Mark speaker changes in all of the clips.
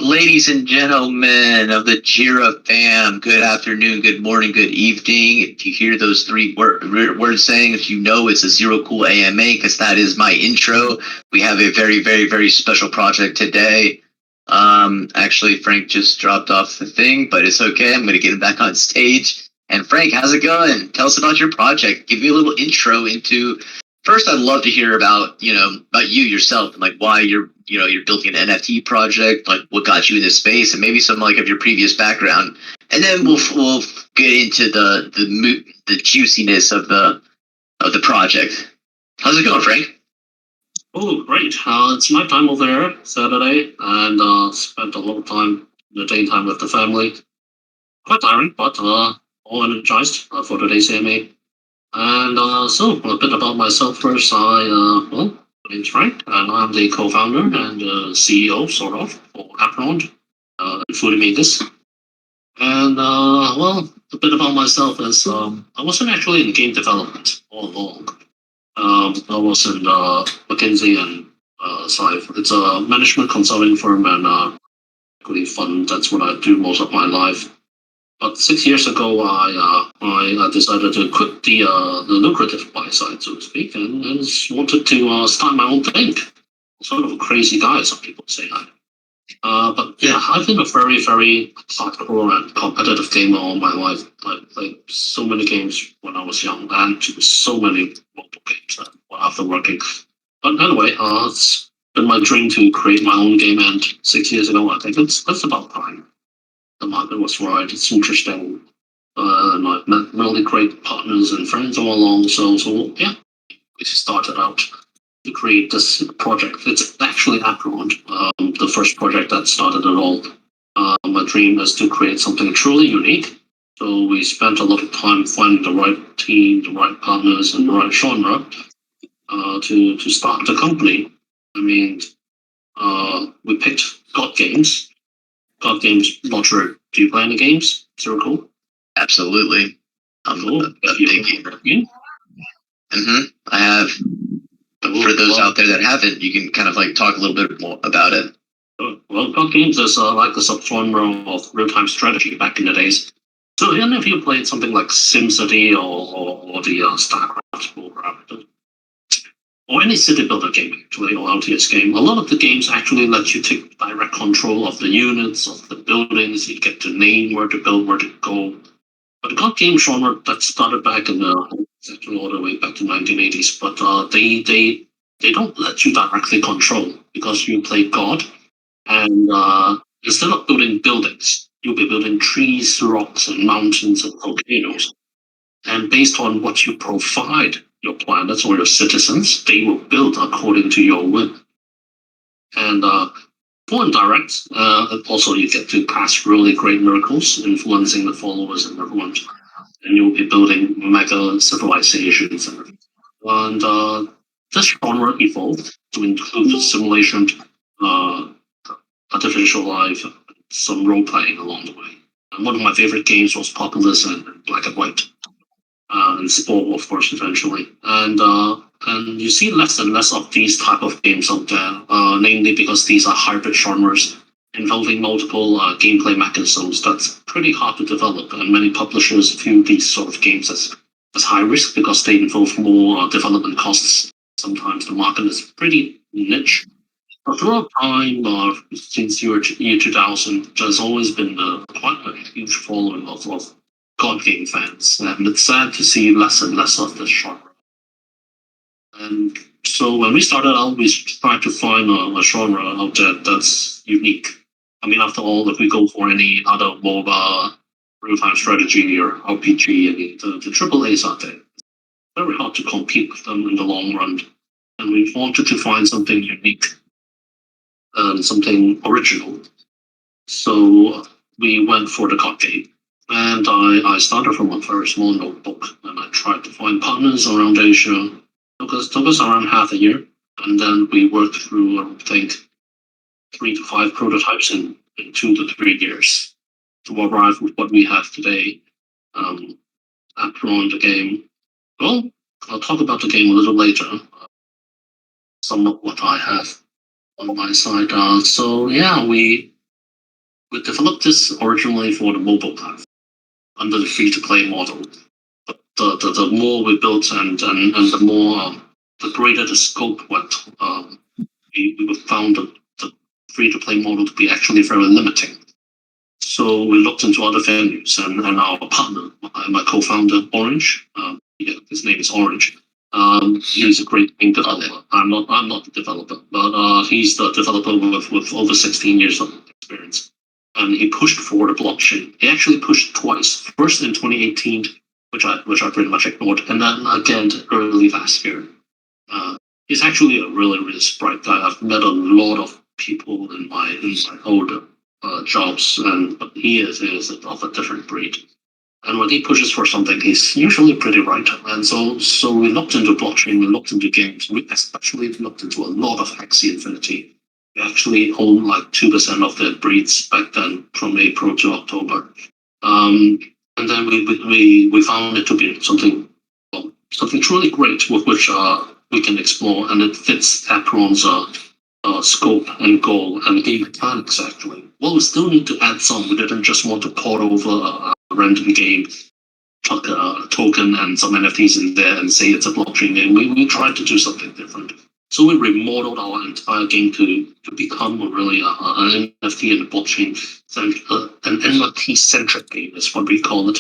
Speaker 1: Ladies and gentlemen of the Jira fam, good afternoon, good morning, good evening. If you hear those three words saying, if you know it's a Zero Cool AMA, because that is my intro. We have a very, very, very special project today. Actually, Frank just dropped off the thing, but it's okay. I'm going to get him back on stage. And Frank, how's it going? Tell us about your project. Give me a little intro into. First, I'd love to hear about you yourself and like why you're building an NFT project, like what got you in this space, and maybe some like of your previous background, and then we'll get into the juiciness of the project. How's it going, Frank?
Speaker 2: Oh, great! It's night time over here, Saturday, and spent a lot of time in the daytime with the family. Quite tiring, but all energized for today's AMA. And so, a bit about myself first. My name's Frank, and I'm the co-founder and CEO, sort of, for Apeiron, Food Makers. And, a bit about myself is I wasn't actually in game development all along. I was in McKinsey and it's a management consulting firm and equity fund. That's what I do most of my life. But 6 years ago, I decided to quit the lucrative buy side, so to speak, and just wanted to start my own thing. Sort of a crazy guy, some people say that. But yeah, I've been a very, very hardcore and competitive gamer all my life. I played so many games when I was young, and so many mobile games after working. But anyway, it's been my dream to create my own game, and 6 years ago, I think it's about time. The market was right. It's interesting. And I've met really great partners and friends all along. So yeah, we started out to create this project. It's actually Apeiron, the first project that started it all. My dream is to create something truly unique. So we spent a lot of time finding the right team, the right partners, and the right genre to start the company. I mean, we picked God Games. God Games, not sure. Do you play any games? Zero Cool?
Speaker 1: Absolutely. I'm
Speaker 2: cool.
Speaker 1: a big gamer. I have. But for those out there that haven't, you can kind of like talk a little bit more about it.
Speaker 2: Well, God Games is like a subgenre of real-time strategy back in the days. So any of you played something like SimCity or the StarCraft or any city builder game, actually, or LTS game, a lot of the games actually let you take direct control of the units, of the buildings. You get to name where to build, where to go. But the God game genre that started back in actually all the way back to 1980s, but they don't let you directly control because you play God, and instead of building buildings, you'll be building trees, rocks, and mountains and volcanoes. And based on what you provide your planets or your citizens, they will build according to your whim. And for indirect, also you get to cast really great miracles, influencing the followers and everyone. And you'll be building mega civilizations. And this genre evolved to include simulation, artificial life, some role playing along the way. And one of my favorite games was Populous and Black and White. And Sport, of course, eventually. And you see less and less of these type of games out there, namely because these are hybrid genres involving multiple gameplay mechanisms that's pretty hard to develop, and many publishers view these sort of games as high risk because they involve more development costs. Sometimes the market is pretty niche. But throughout time, since year 2000, there's always been quite a huge following of God game fans, and it's sad to see less and less of this genre. And so when we started out, we tried to find a genre out there that's unique. I mean, after all, if we go for any other MOBA, real-time strategy or RPG, I mean, the AAAs out there, it's very hard to compete with them in the long run. And we wanted to find something unique and something original. So we went for the God game. And I started from a very small notebook, and I tried to find partners around Asia. Took us around half a year, and then we worked through, I think, 3 to 5 prototypes in 2 to 3 years to arrive with what we have today. Apeiron, the game. Well, I'll talk about the game a little later. Some of what I have on my side. So yeah, we we developed this originally for the mobile platform under the free-to-play model. But the more we built and the more the greater the scope went, we found the free-to-play model to be actually very limiting. So we looked into other venues, and our partner, my co-founder, Orange, his name is Orange. He's a great game developer. I'm not the developer, but he's the developer with over 16 years of experience. And he pushed for the blockchain. He actually pushed twice. First in 2018, which I pretty much ignored, and then again early last year. He's actually a really bright guy. I've met a lot of people in my older jobs, but he is of a different breed. And when he pushes for something, he's usually pretty right. And so we looked into blockchain, we looked into games, we especially looked into a lot of Axie Infinity. We actually owned like 2% of the breeds back then, from April to October. And then we found it to be something truly great with which we can explore, and it fits Apeiron's scope and goal and game mechanics, actually. Well, we still need to add some. We didn't just want to port over a random game, chuck a token and some NFTs in there and say it's a blockchain game. We tried to do something different. So we remodeled our entire game to become really an NFT and a blockchain, an NFT-centric game is what we call it.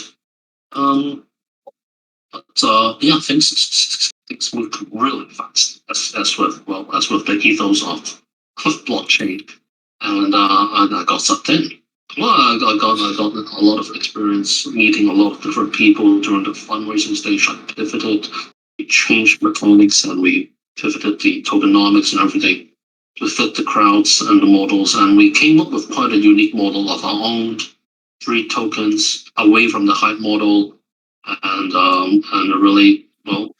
Speaker 2: Yeah, things moved really fast, as with the ethos of blockchain, and I got sucked in. Well, I got a lot of experience meeting a lot of different people during the fundraising stage. I pivoted, we changed mechanics, and we pivoted the tokenomics and everything to fit the crowds and the models, and we came up with quite a unique model of our own 3 tokens away from the hype model, and a really well,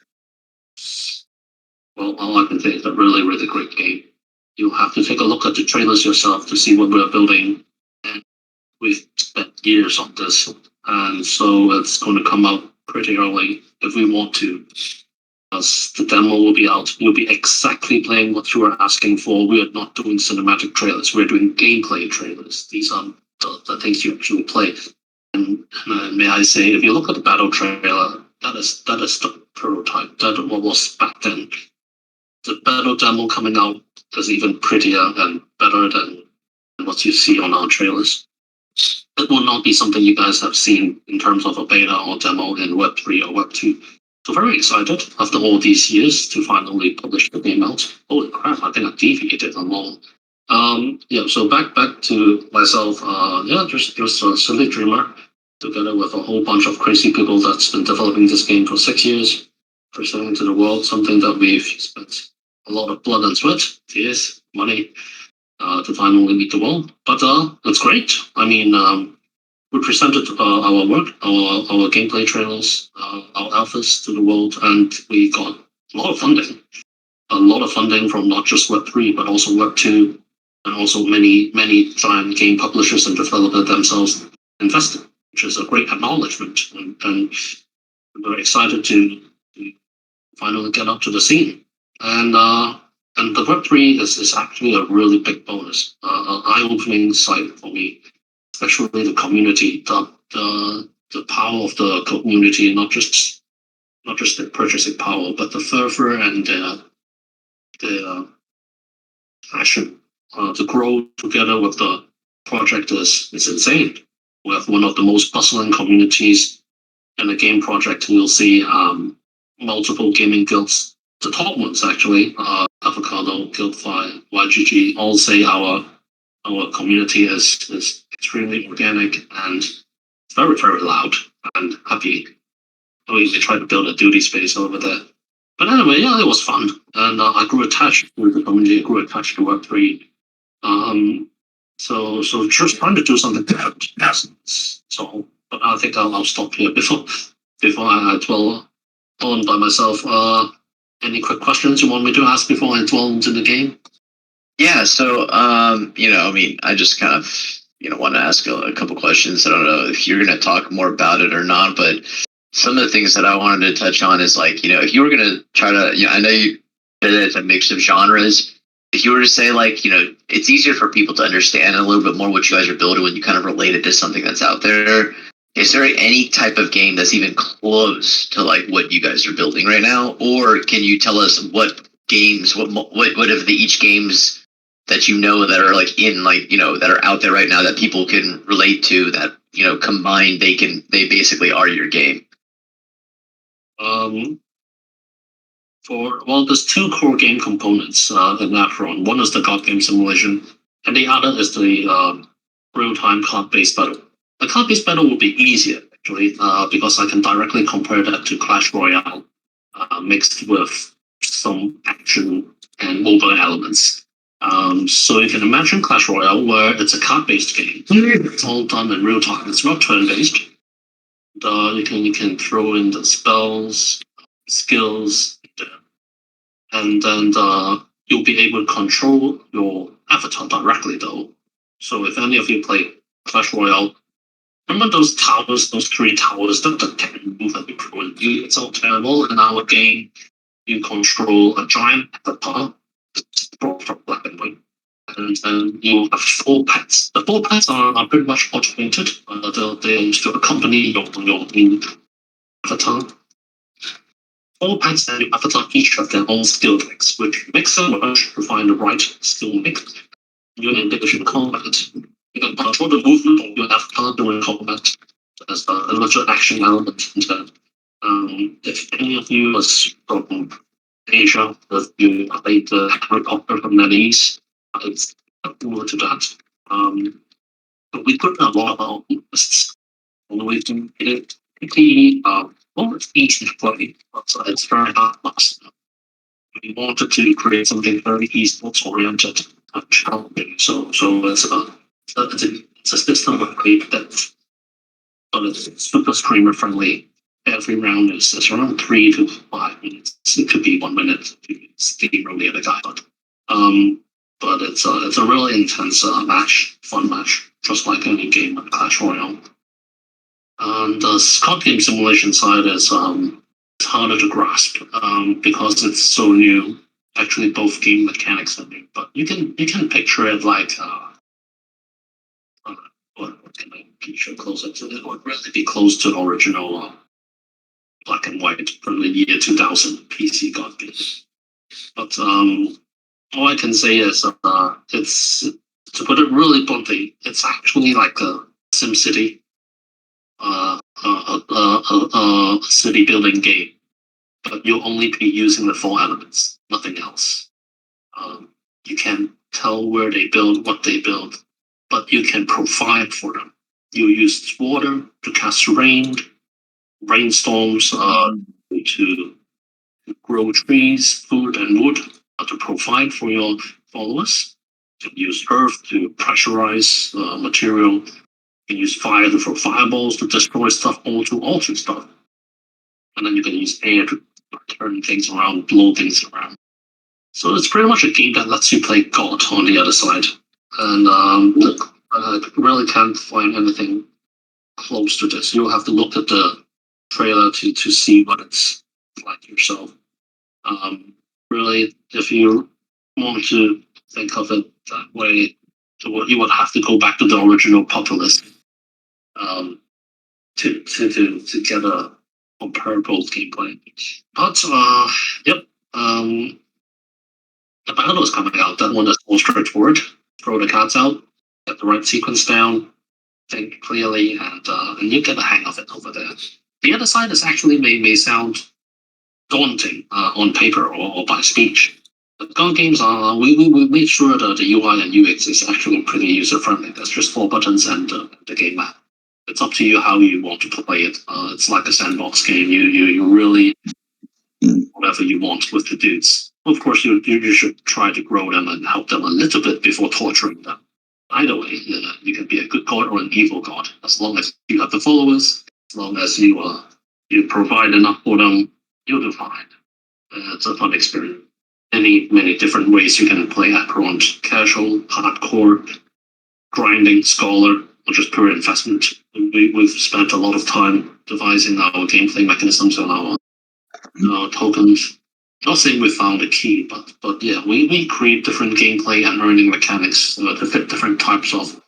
Speaker 2: all I can say is a really great game. You'll have to take a look at the trailers yourself to see what we're building. And we've spent years on this, and so it's going to come out pretty early if we want to. As the demo will be out, you'll be exactly playing what you are asking for. We are not doing cinematic trailers. We're doing gameplay trailers. These are the things you actually play. And may I say, if you look at the battle trailer, that is the prototype. That was back then. The battle demo coming out is even prettier and better than what you see on our trailers. It will not be something you guys have seen in terms of a beta or demo in Web3 or Web2. So very excited after all these years to finally publish the game out. Holy crap, I think I deviated along. So back to myself. Just a silly dreamer together with a whole bunch of crazy people that's been developing this game for 6 years, presenting to the world something that we've spent a lot of blood and sweat, tears, money to finally meet the world. But it's great. I mean, we presented our work, our gameplay trailers, our alphas to the world, and we got a lot of funding. A lot of funding from not just Web3, but also Web2, and also many giant game publishers and developers themselves invested, which is a great acknowledgement. And we're excited to finally get up to the scene. And the Web3 is actually a really big bonus, an eye-opening sight for me, especially the community, the power of the community, not just the purchasing power, but the fervor and the passion to grow together with the project is insane. We have one of the most bustling communities in the game project. You'll see multiple gaming guilds. The top ones, actually, Avocado, Guildfly, YGG, all say our community is extremely organic and very, very loud and happy. We try to build a duty space over there. But anyway, yeah, it was fun. And I grew attached to the community, I grew attached to Web3. So just trying to do something different. So, but I think I'll stop here before I dwell on by myself. Any quick questions you want me to ask before I dwell into the game?
Speaker 1: Yeah, so, I just kind of, want to ask a couple questions. I don't know if you're going to talk more about it or not, but some of the things that I wanted to touch on is like, if you were going to try to, I know you did it as a mix of genres. if you were to say, like, it's easier for people to understand a little bit more what you guys are building when you kind of relate it to something that's out there. Is there any type of game that's even close to like what you guys are building right now, or can you tell us what games, what of the each games that that are like that are out there right now that people can relate to, that combined they basically are your game?
Speaker 2: There's two core game components in Apeiron. One is the card game simulation, and the other is the real-time card-based battle. The card-based battle will be easier, actually, because I can directly compare that to Clash Royale, mixed with some action and mobile elements. So you can imagine Clash Royale, where it's a card-based game. It's all done in real time. It's not turn-based. You can throw in the spells, skills, and then you'll be able to control your avatar directly, though. So if any of you play Clash Royale, remember those towers, those 3 towers that can move and improve? It's all terrible. In our game, you control a giant avatar from black and white. And then you have 4 pets. The 4 pets are pretty much automated. They used to accompany your main avatar. 4 pets and your avatar each have their own skill mix, which mix and match to find the right skill mix. You engage in combat. You can control the movement of your avatar during combat. There's a little action element in that. If any of you was from Asia, if you played the helicopter from NetEase, it's similar to that. But we put a lot of our lists on we can get it pretty it's easy to play, but it's very hard to master. We wanted to create something very esports oriented and challenging. So it's a system with great depth, but it's super streamer friendly. Every round is around 3 to 5 minutes. It could be 1 minute if you steamroll the other guy, but it's a really intense match, fun match, just like any game in Clash Royale. And the card game simulation side is it's harder to grasp because it's so new. Actually, both game mechanics are new, but you can picture it like what can I picture closer to? It would really be close to the original black and white from the year 2000 PC card game. But all I can say is it's, to put it really bluntly, it's actually like a SimCity, a city building game, but you'll only be using the 4 elements, nothing else. You can tell where they build, what they build, but you can provide for them. You use water to cast rainstorms, to grow trees, food, and wood to provide for your followers. You can use earth to pressurize material. You can use fire to throw fireballs to destroy stuff or to alter stuff. And then you can use air to turn things around, blow things around. So it's pretty much a game that lets you play God on the other side. And I really can't find anything close to this. You'll have to look at the trailer to see what it's like yourself. Really, if you want to think of it that way, you would have to go back to the original Populist to get a comparable gameplay. But yep, the battle is coming out. That one is more straightforward. Throw the cards out, get the right sequence down, think clearly, and you get the hang of it over there. The other side is actually may sound daunting on paper or by speech. The gun games are we made sure that the UI and UX is actually pretty user friendly. There's just 4 buttons and the game map. It's up to you how you want to play it. It's like a sandbox game. You really whatever you want with the dudes. Of course, you should try to grow them and help them a little bit before torturing them. Either way, you can be a good god or an evil god, as long as you have the followers, as long as you provide enough for them, you'll do fine. It's a fun experience. Many different ways you can play Apeiron: casual, hardcore, grinding, scholar, or just pure investment. We've spent a lot of time devising our gameplay mechanisms and our tokens. Not saying we found a key, but yeah, we create different gameplay and learning mechanics to fit different types of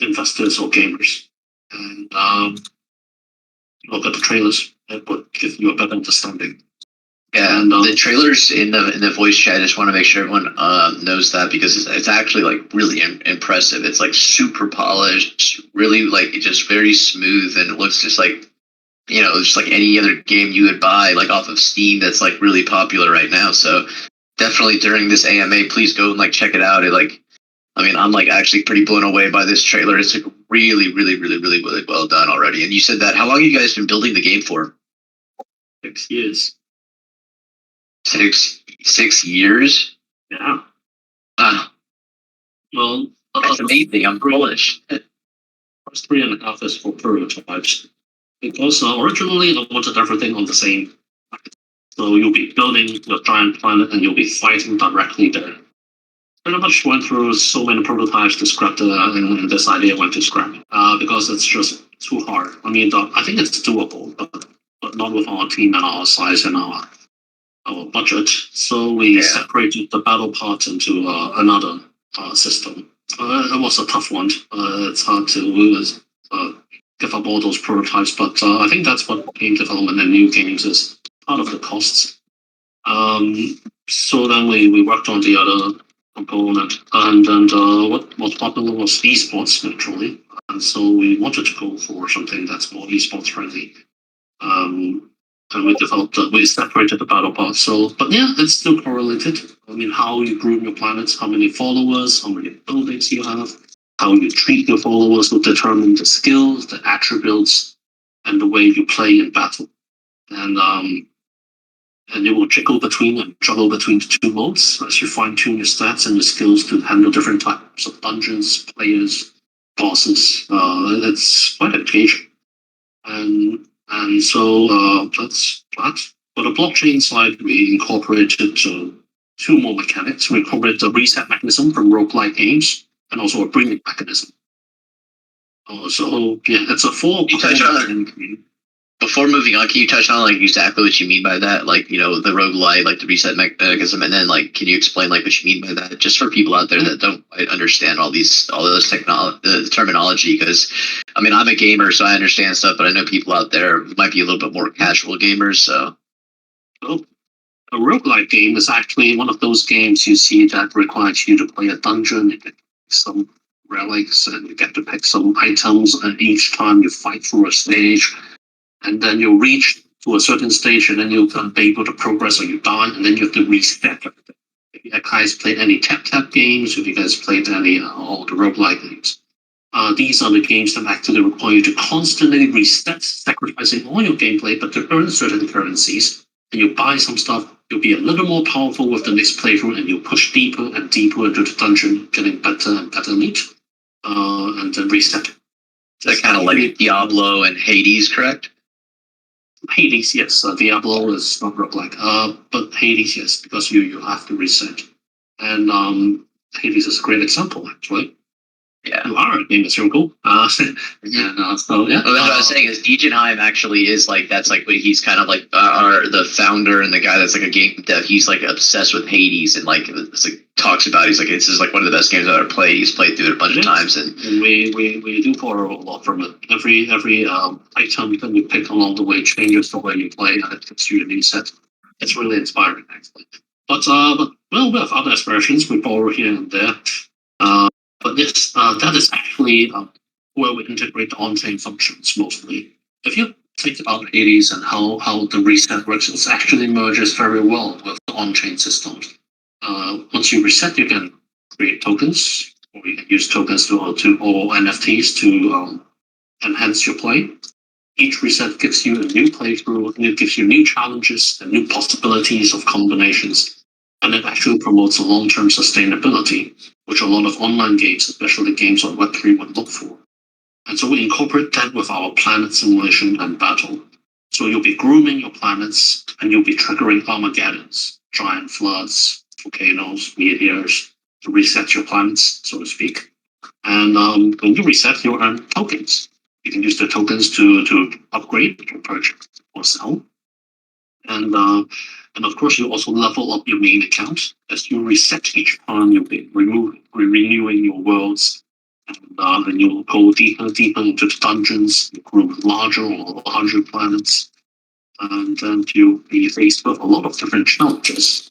Speaker 2: investors or gamers. And look at the trailers; it would give you a better understanding.
Speaker 1: Yeah, and the trailers in the voice chat. I just want to make sure everyone knows that because it's actually like really impressive. It's like super polished, really like just very smooth, and it looks just like just like any other game you would buy like off of Steam that's like really popular right now. So definitely during this AMA, please go and like check it out. I'm like actually pretty blown away by this trailer. It's like really, really, really, really, really well done already. And you said that how long have you guys been building the game for?
Speaker 2: 6 years.
Speaker 1: 6 years?
Speaker 2: Yeah.
Speaker 1: Ah,
Speaker 2: Well,
Speaker 1: that's amazing. I'm bullish.
Speaker 2: First 3.5 is for prototypes. Because originally I wanted everything on the same. So you'll be building your giant planet and you'll be fighting directly there. Pretty much went through so many prototypes to scrap and this idea went to scrap because it's just too hard. I mean, I think it's doable, but not with our team and our size and our budget. So we separated the battle parts into another system. It was a tough one. It's hard to give up all those prototypes, but I think that's what game development and new games is part of the costs. So then we worked on the other component, and what was popular was esports naturally, and so we wanted to go for something that's more esports friendly. And we separated the battle parts. So, but yeah, it's still correlated. I mean, how you group your planets, how many followers, how many buildings you have, how you treat your followers will determine the skills, the attributes, and the way you play in battle. And you will juggle between the two modes as you fine tune your stats and your skills to handle different types of dungeons, players, bosses. It's quite engaging. And so that's that. For the blockchain side, we incorporated two more mechanics. We incorporated a reset mechanism from roguelike games and also a bringing mechanism. So yeah, it's a full.
Speaker 1: Before moving on, can you touch on like exactly what you mean by that? Like, the roguelite, like the reset mechanism, and then like can you explain like what you mean by that? Just for people out there that don't quite understand all those terminology, because I'm a gamer, so I understand stuff, but I know people out there might be a little bit more casual gamers, so
Speaker 2: a roguelike game is actually one of those games you see that requires you to play a dungeon, you get some relics, and you get to pick some items, and each time you fight through a stage, and then you reach to a certain stage, and then you'll be able to progress or you die, and then you have to reset. If you guys played any tap games, if you guys played any all the roguelike games, these are the games that actually require you to constantly reset, sacrificing all your gameplay, but to earn certain currencies. And you buy some stuff, you'll be a little more powerful with the next playthrough, and you'll push deeper and deeper into the dungeon, getting better and better loot, and then reset.
Speaker 1: Is that kind of like Diablo and Hades, correct?
Speaker 2: Hades, yes. Diablo is not roguelike. But Hades, yes, because you have to reset. And Hades is a great example, actually.
Speaker 1: Yeah.
Speaker 2: You are a game circle. So yeah.
Speaker 1: Well, that's what I was saying is Degenheim actually is like that's like what he's kind of like the founder and the guy that's like a game dev. He's like obsessed with Hades and like it's like talks about. He's like this is like one of the best games I've ever played. He's played through it a bunch of times and
Speaker 2: we do borrow a lot from it. Every item that we pick along the way changes the way you play and it gives you a new set. It's really inspiring actually. But well, we have other aspirations. We borrow here and there. But this that is actually where we integrate the on-chain functions mostly. If you think about Hades and how the reset works, it actually merges very well with the on-chain systems. Once you reset, you can create tokens, or you can use tokens to or NFTs to enhance your play. Each reset gives you a new playthrough, and it gives you new challenges and new possibilities of combinations. And it actually promotes a long-term sustainability, which a lot of online games, especially games on Web3, would look for. And so we incorporate that with our planet simulation and battle. So you'll be grooming your planets, and you'll be triggering Armageddons, giant floods, volcanoes, meteors, to reset your planets, so to speak. And when you reset, you earn tokens. You can use the tokens to upgrade or purchase or sell. And of course, you also level up your main account as you reset each time. You'll be renewing your worlds, and then you'll go deeper into the dungeons. You grow larger or larger planets, and then you'll be faced with a lot of different challenges.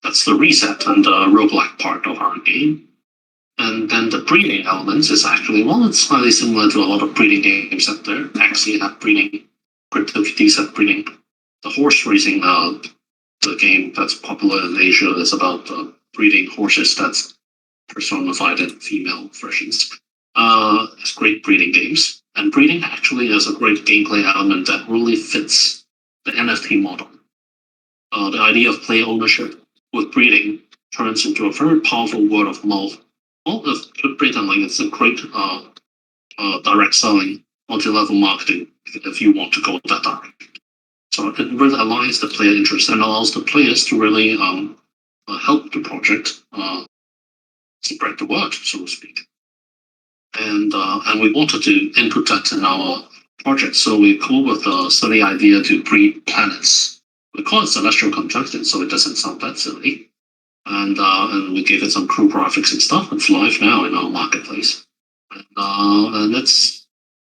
Speaker 2: That's the reset and the roguelike part of our game. And then the breeding elements is actually, well, it's slightly similar to a lot of breeding games out there. Actually, have breeding, Cryptokitties have breeding. The horse racing, the game that's popular in Asia is about breeding horses that's personified in female versions. It's great breeding games. And breeding actually is a great gameplay element that really fits the NFT model. The idea of player ownership with breeding turns into a very powerful word of mouth. Well, if pretend like it's a great direct selling, multi-level marketing if you want to go that direction. So it really aligns the player interest and allows the players to really help the project spread the word, so to speak. And we wanted to input that in our project, so we come up with a silly idea to breed planets. We call it celestial conjunctions, so it doesn't sound that silly. And we gave it some cool graphics and stuff. It's live now in our marketplace. And that's,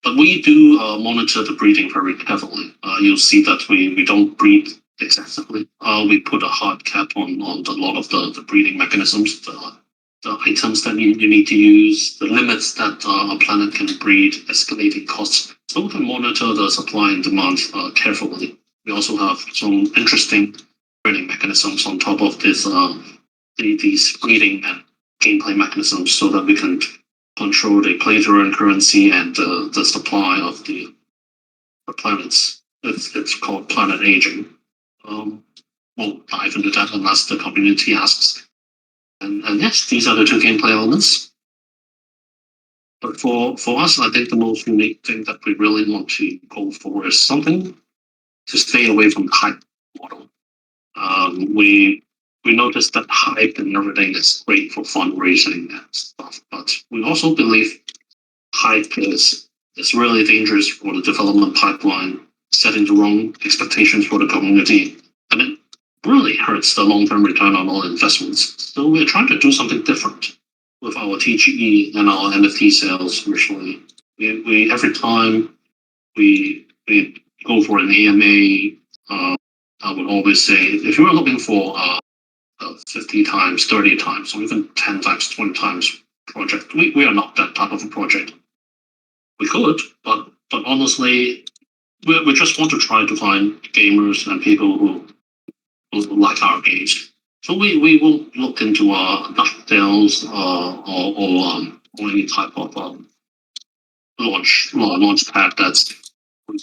Speaker 2: but we do monitor the breeding very heavily. You'll see that we don't breed excessively. We put a hard cap on a lot of the breeding mechanisms, the items that you need to use, the limits that a planet can breed, escalating costs. So we can monitor the supply and demand carefully. We also have some interesting breeding mechanisms on top of this, these breeding and gameplay mechanisms, so that we can control the play-to-earn currency and the supply of the planets. It's called planet aging. We'll dive into that unless the community asks. And yes, these are the two gameplay elements. But for us, I think the most unique thing that we really want to go for is something to stay away from the hype model. We noticed that hype and everything is great for fundraising and stuff, but we also believe hype is really dangerous for the development pipeline, setting the wrong expectations for the community, and it really hurts the long-term return on all investments. So we're trying to do something different with our TGE and our NFT sales recently. We every time we go for an AMA, I would always say, if you were looking for 50 times, 30 times, or even 10 times, 20 times project, we are not that type of a project. We could, but honestly, we just want to try to find gamers and people who like our games. So we will look into DuckTales or any type of launch pad that's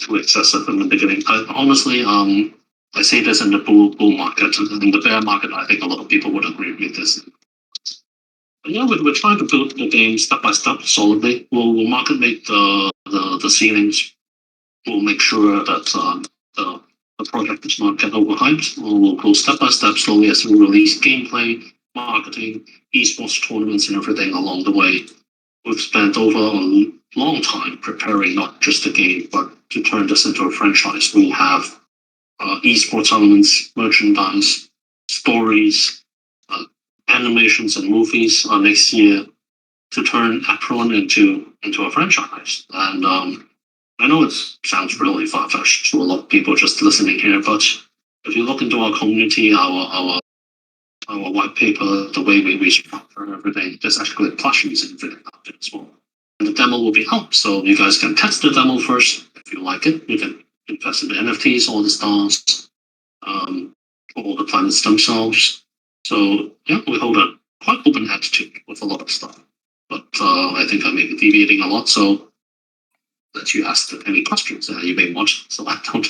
Speaker 2: too excessive in the beginning. Honestly, I say this in the bull market. In the bear market, I think a lot of people would agree with this. But yeah, we're trying to build the game step by step, solidly. We'll market make the ceilings. We'll make sure that the project does not get overhyped. We'll go step by step, slowly, as we release gameplay, marketing, esports tournaments, and everything along the way. We've spent over a long time preparing not just the game, but to turn this into a franchise. We have esports elements, merchandise, stories, animations, and movies next year to turn Apeiron into a franchise. And I know it sounds really far-fetched to a lot of people just listening here, but if you look into our community, our white paper, the way we structure everything, there's actually plushies and everything out there as well. And the demo will be out, so you guys can test the demo first. If you like it, you can invest in the NFTs, all the stars, all the planets themselves. So yeah, we hold a quite open attitude with a lot of stuff. But I think I may be deviating a lot, so let you ask any questions you may want. So I don't.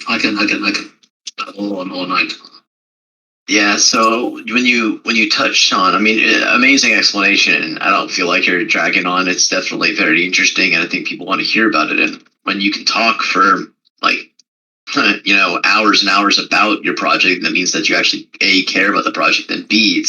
Speaker 2: I can all night.
Speaker 1: Yeah, so when you touched on, I mean, amazing explanation. I don't feel like you're dragging on. It's definitely very interesting, and I think people want to hear about it. And when you can talk for like, hours and hours about your project, that means that you actually A, care about the project, and B,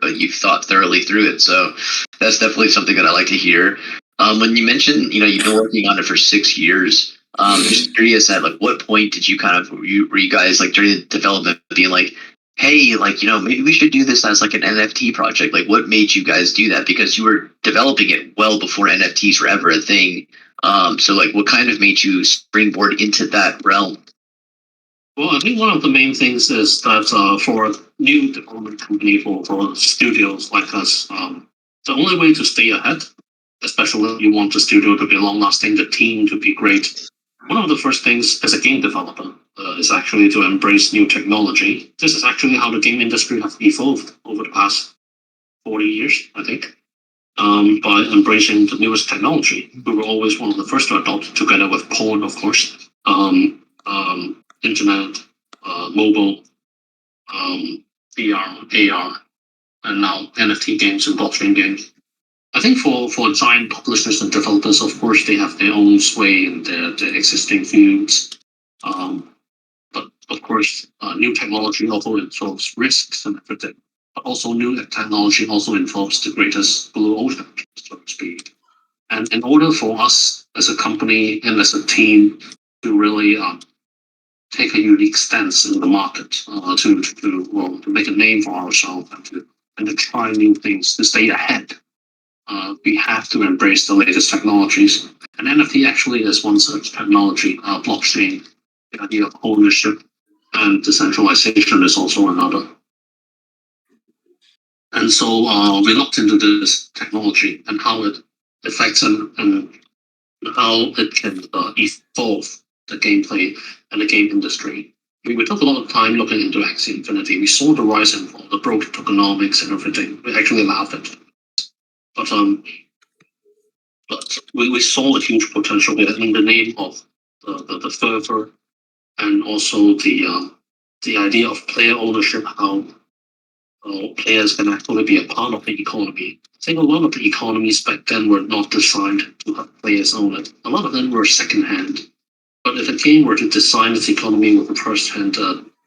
Speaker 1: you've thought thoroughly through it. So that's definitely something that I like to hear. When you mentioned, you've been working on it for 6 years. Just curious at like what point did you kind of were you guys like during the development being like, hey, like maybe we should do this as like an NFT project? Like, what made you guys do that? Because you were developing it well before NFTs were ever a thing. So like, what kind of made you springboard into that realm?
Speaker 2: Well, I think one of the main things is that for a new development company for studios like us, the only way to stay ahead, especially if you want the studio to be long lasting, the team to be great, one of the first things as a game developer is actually to embrace new technology. This is actually how the game industry has evolved over the past 40 years, I think. By embracing the newest technology, we were always one of the first to adopt, together with porn, of course. Internet, mobile, VR, AR, and now NFT games and blockchain games. I think for giant publishers and developers, of course, they have their own sway in their existing fields. But of course, new technology also involves risks and everything. But also, new technology also involves the greatest blue ocean, so to speak. And in order for us as a company and as a team to really take a unique stance in the market to make a name for ourselves and to try new things to stay ahead. We have to embrace the latest technologies, and NFT actually is one such technology. Blockchain, the idea of ownership and decentralization is also another. And so we looked into this technology and how it affects and how it can evolve the gameplay and the game industry. We took a lot of time looking into Axie Infinity. We saw the rise and fall, the broken tokenomics and everything. We actually laughed at it. But we saw a huge potential there in the name of the fervor and also the idea of player ownership, how players can actually be a part of the economy. I think a lot of the economies back then were not designed to have players own it. A lot of them were secondhand. But if a game were to design its economy with a first-hand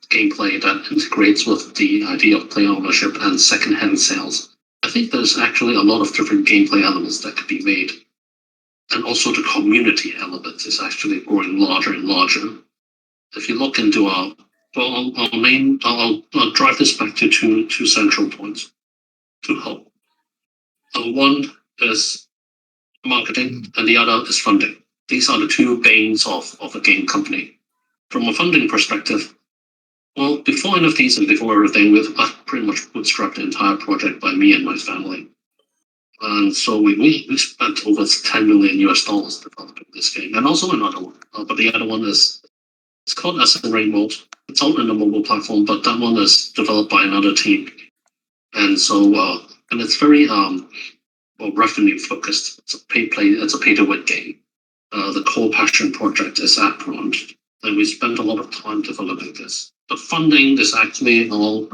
Speaker 2: gameplay that integrates with the idea of player ownership and second-hand sales, I think there's actually a lot of different gameplay elements that could be made. And also the community element is actually growing larger and larger. If you look into I'll drive this back to two central points to help. One is marketing and the other is funding. These are the two banes of a game company. From a funding perspective, well, before NFTs and before everything, we've pretty much bootstrapped the entire project by me and my family. And so we spent over $10 million developing this game, and also another one. But the other one it's called Apeiron Mode. It's out on the mobile platform, but that one is developed by another team. And so and it's very revenue focused. It's a pay to win game. The core passion project is Apeiron, and we spent a lot of time developing this. The funding is actually one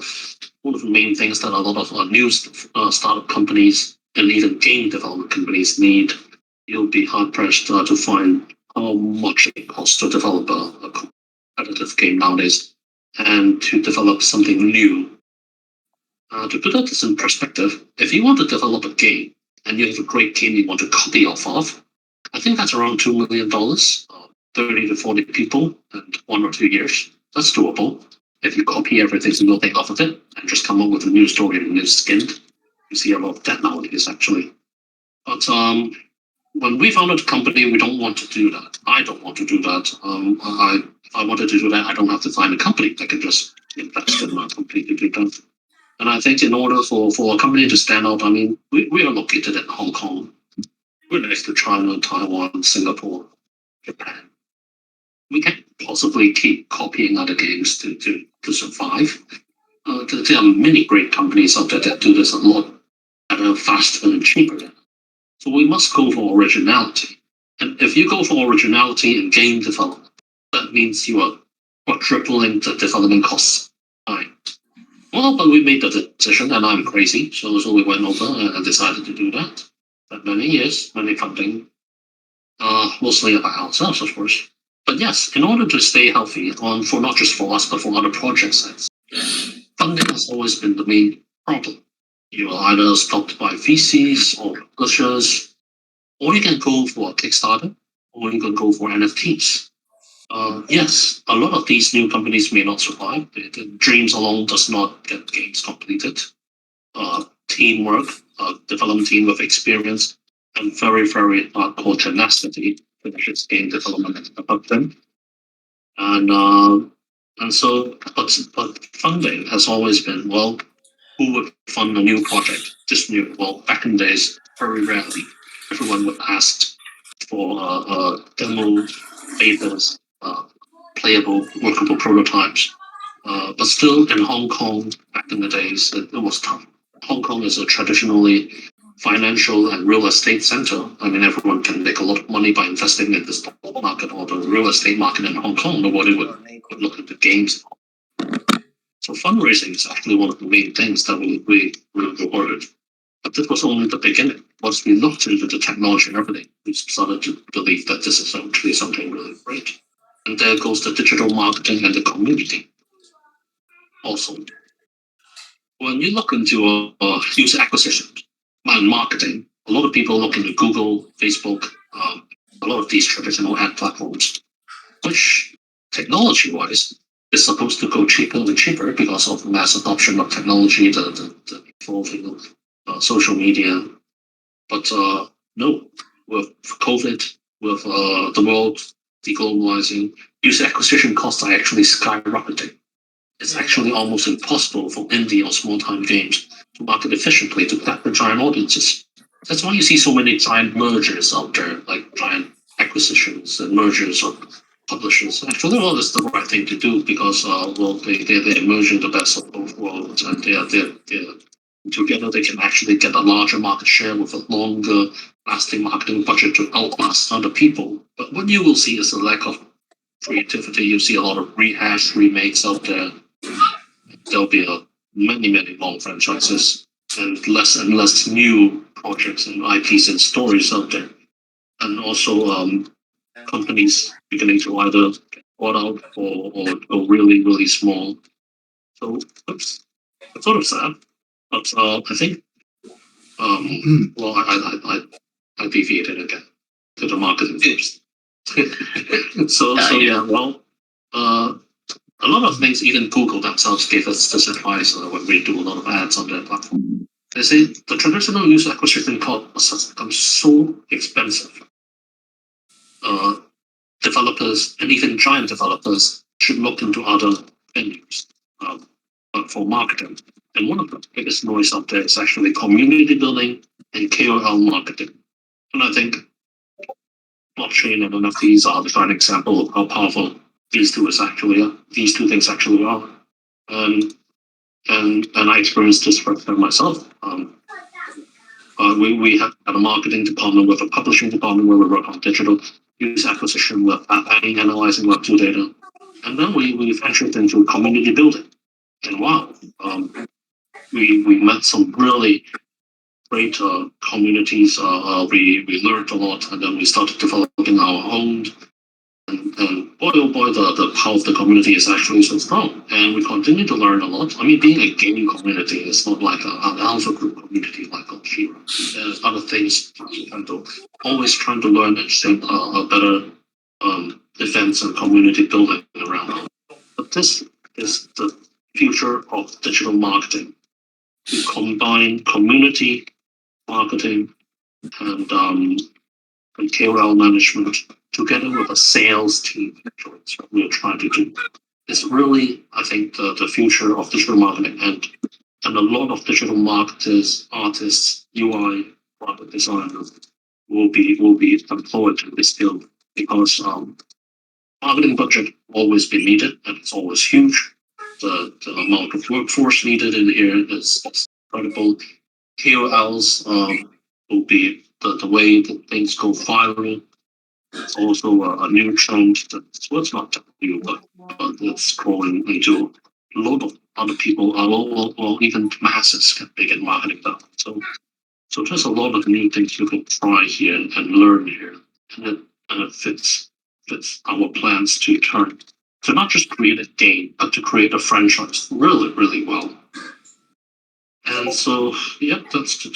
Speaker 2: of the main things that a lot of new startup companies and even game development companies need. You'll be hard pressed to find how much it costs to develop a competitive game nowadays, and to develop something new. To put this in perspective, if you want to develop a game and you have a great game you want to copy off of, I think that's around $2 million, 30 to 40 people, and 1 or 2 years. That's doable. If you copy every single thing off of it and just come up with a new story and a new skin, you see a lot of that nowadays, actually. But when we founded the company, we don't want to do that. I don't want to do that. If I wanted to do that, I don't have to find a company that can just invest in a completely do that. And I think in order for a company to stand out, I mean, we are located in Hong Kong. We're next to China, Taiwan, Singapore, Japan. We can't possibly keep copying other games to survive. There are many great companies out there that do this a lot better, faster, and cheaper. So we must go for originality. And if you go for originality in game development, that means you are quadrupling the development costs. Right. Well, but we made the decision, and I'm crazy, so we went over and decided to do that. But many years, many funding, mostly about ourselves, of course. But yes, in order to stay healthy, for not just for us, but for other projects, funding has always been the main problem. You are either stopped by VCs or publishers, or you can go for a Kickstarter, or even go for NFTs. Yes, a lot of these new companies may not survive. The dreams alone does not get games completed. Teamwork, development team with experience, and very, very hardcore tenacity finishes game development above them. And so, but funding has always been, well, who would fund a new project? Just new. Well, back in days, very rarely, everyone would ask for demo betas, playable, workable prototypes. But still, in Hong Kong, back in the days, it was tough. Hong Kong is a traditionally financial and real estate center. I mean, everyone can make a lot of money by investing in the stock market or the real estate market in Hong Kong. Nobody would look at the games. So fundraising is actually one of the main things that we rewarded. But this was only the beginning. Once we looked into the technology and everything, we started to believe that this is actually something really great. And there goes the digital marketing and the community. Also, when you look into user acquisition and marketing, a lot of people look into Google, Facebook, a lot of these traditional ad platforms, which technology-wise is supposed to go cheaper and cheaper because of mass adoption of technology, the evolving of social media. But no, with COVID, with the world deglobalizing, user acquisition costs are actually skyrocketing. It's actually almost impossible for indie or small-time games to market efficiently to capture giant audiences. That's why you see so many giant mergers out there, like giant acquisitions and mergers of publishers. Actually, well, it's the right thing to do because, well, they're merging the best of both worlds, and they're together they can actually get a larger market share with a longer lasting marketing budget to outlast other people. But what you will see is a lack of creativity. You see a lot of rehash remakes out there. There'll be many long franchises and less new projects and IPs and stories out there. And also companies beginning to either get bought out or go really small. So it's sort of sad. But I think well, I deviated again to the marketing first. So yeah, well, a lot of things, even Google themselves gave us this advice when we do a lot of ads on their platform. They say the traditional user acquisition costs has become so expensive. Developers and even giant developers should look into other venues for marketing. And one of the biggest noise out there is actually community building and KOL marketing. And I think blockchain and NFTs are the fine example of how powerful these two things actually are. And I experienced this for myself. We had a marketing department with a publishing department where we work on digital user acquisition, with analyzing Web2 data. And then we ventured into community building. And wow, we met some really great communities. We learned a lot, and then we started developing our own. And boy, oh boy, the power of the community is actually so strong. And we continue to learn a lot. I mean, being a gaming community is not like an alpha group community like Godjira. There's other things you can do. Always trying to learn and shape a better events and community building around. But this is the future of digital marketing. We combine community marketing and KOL management together with a sales team. That's what we're trying to do. It's really, I think, the future of digital marketing, and a lot of digital marketers, artists, UI product designers will be employed in this field because marketing budget always been needed, and it's always huge. The amount of workforce needed in here is incredible. KOLs will be the way that things go viral. It's also a new trend that's well, it's not new, but it's growing into a lot of other people, or even masses can begin marketing that. So there's a lot of new things you can try here and learn here, and it fits our plans to not just create a game, but to create a franchise really well. And so, yeah, that's the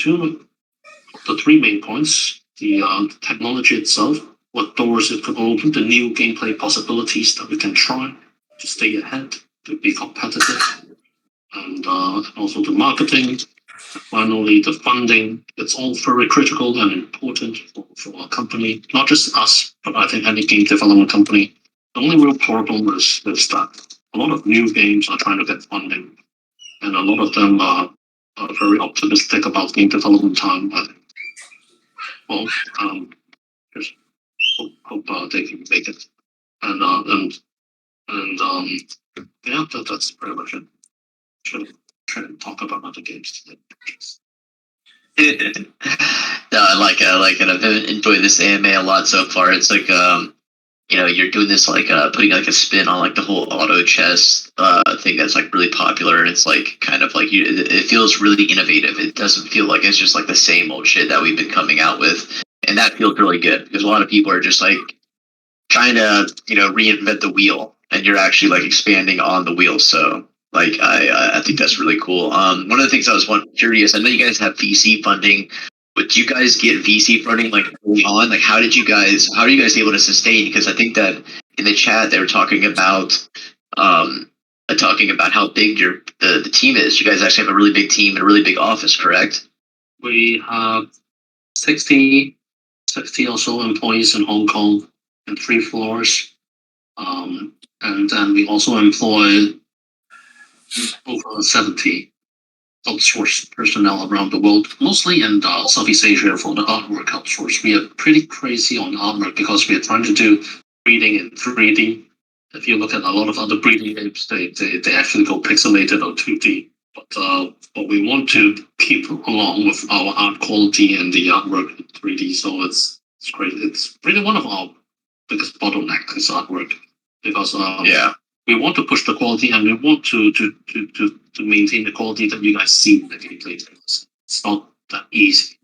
Speaker 2: three main points. The technology itself, what doors it could open, the new gameplay possibilities that we can try to stay ahead, to be competitive, and also the marketing. Finally, the funding. It's all very critical and important for our company, not just us, but I think any game development company. The only real problem is that a lot of new games are trying to get funding, and a lot of them are very optimistic about game development time. I think. Well, just hope they can make it, and yeah, that's pretty much it. Should talk about other games today.
Speaker 1: No, I like it. I've enjoyed this AMA a lot so far. It's like you're doing this like putting like a spin on like the whole auto chess thing that's like really popular, and it's like kind of like it feels really innovative. It doesn't feel like it's just like the same old shit that we've been coming out with, and that feels really good because a lot of people are just like trying to reinvent the wheel, and you're actually like expanding on the wheel. So like I think that's really cool. One of the things I was curious, I know you guys have VC funding, but do you guys get VC funding like early on? Like how are you guys able to sustain? Because I think that in the chat they were talking about how big the team is. You guys actually have a really big team and a really big office, correct?
Speaker 2: We have 60 or so employees in Hong Kong and 3 floors. And then we also employ over 70 outsourced personnel around the world, mostly in Southeast Asia for the artwork outsource. We are pretty crazy on artwork because we are trying to do breeding in 3D. If you look at a lot of other breeding games, they actually go pixelated or 2D. But we want to keep along with our art quality and the artwork in 3D. So it's great. It's really one of our biggest bottleneck is artwork because we want to push the quality and we want to maintain the quality that you guys see in the gameplay. It's not that easy.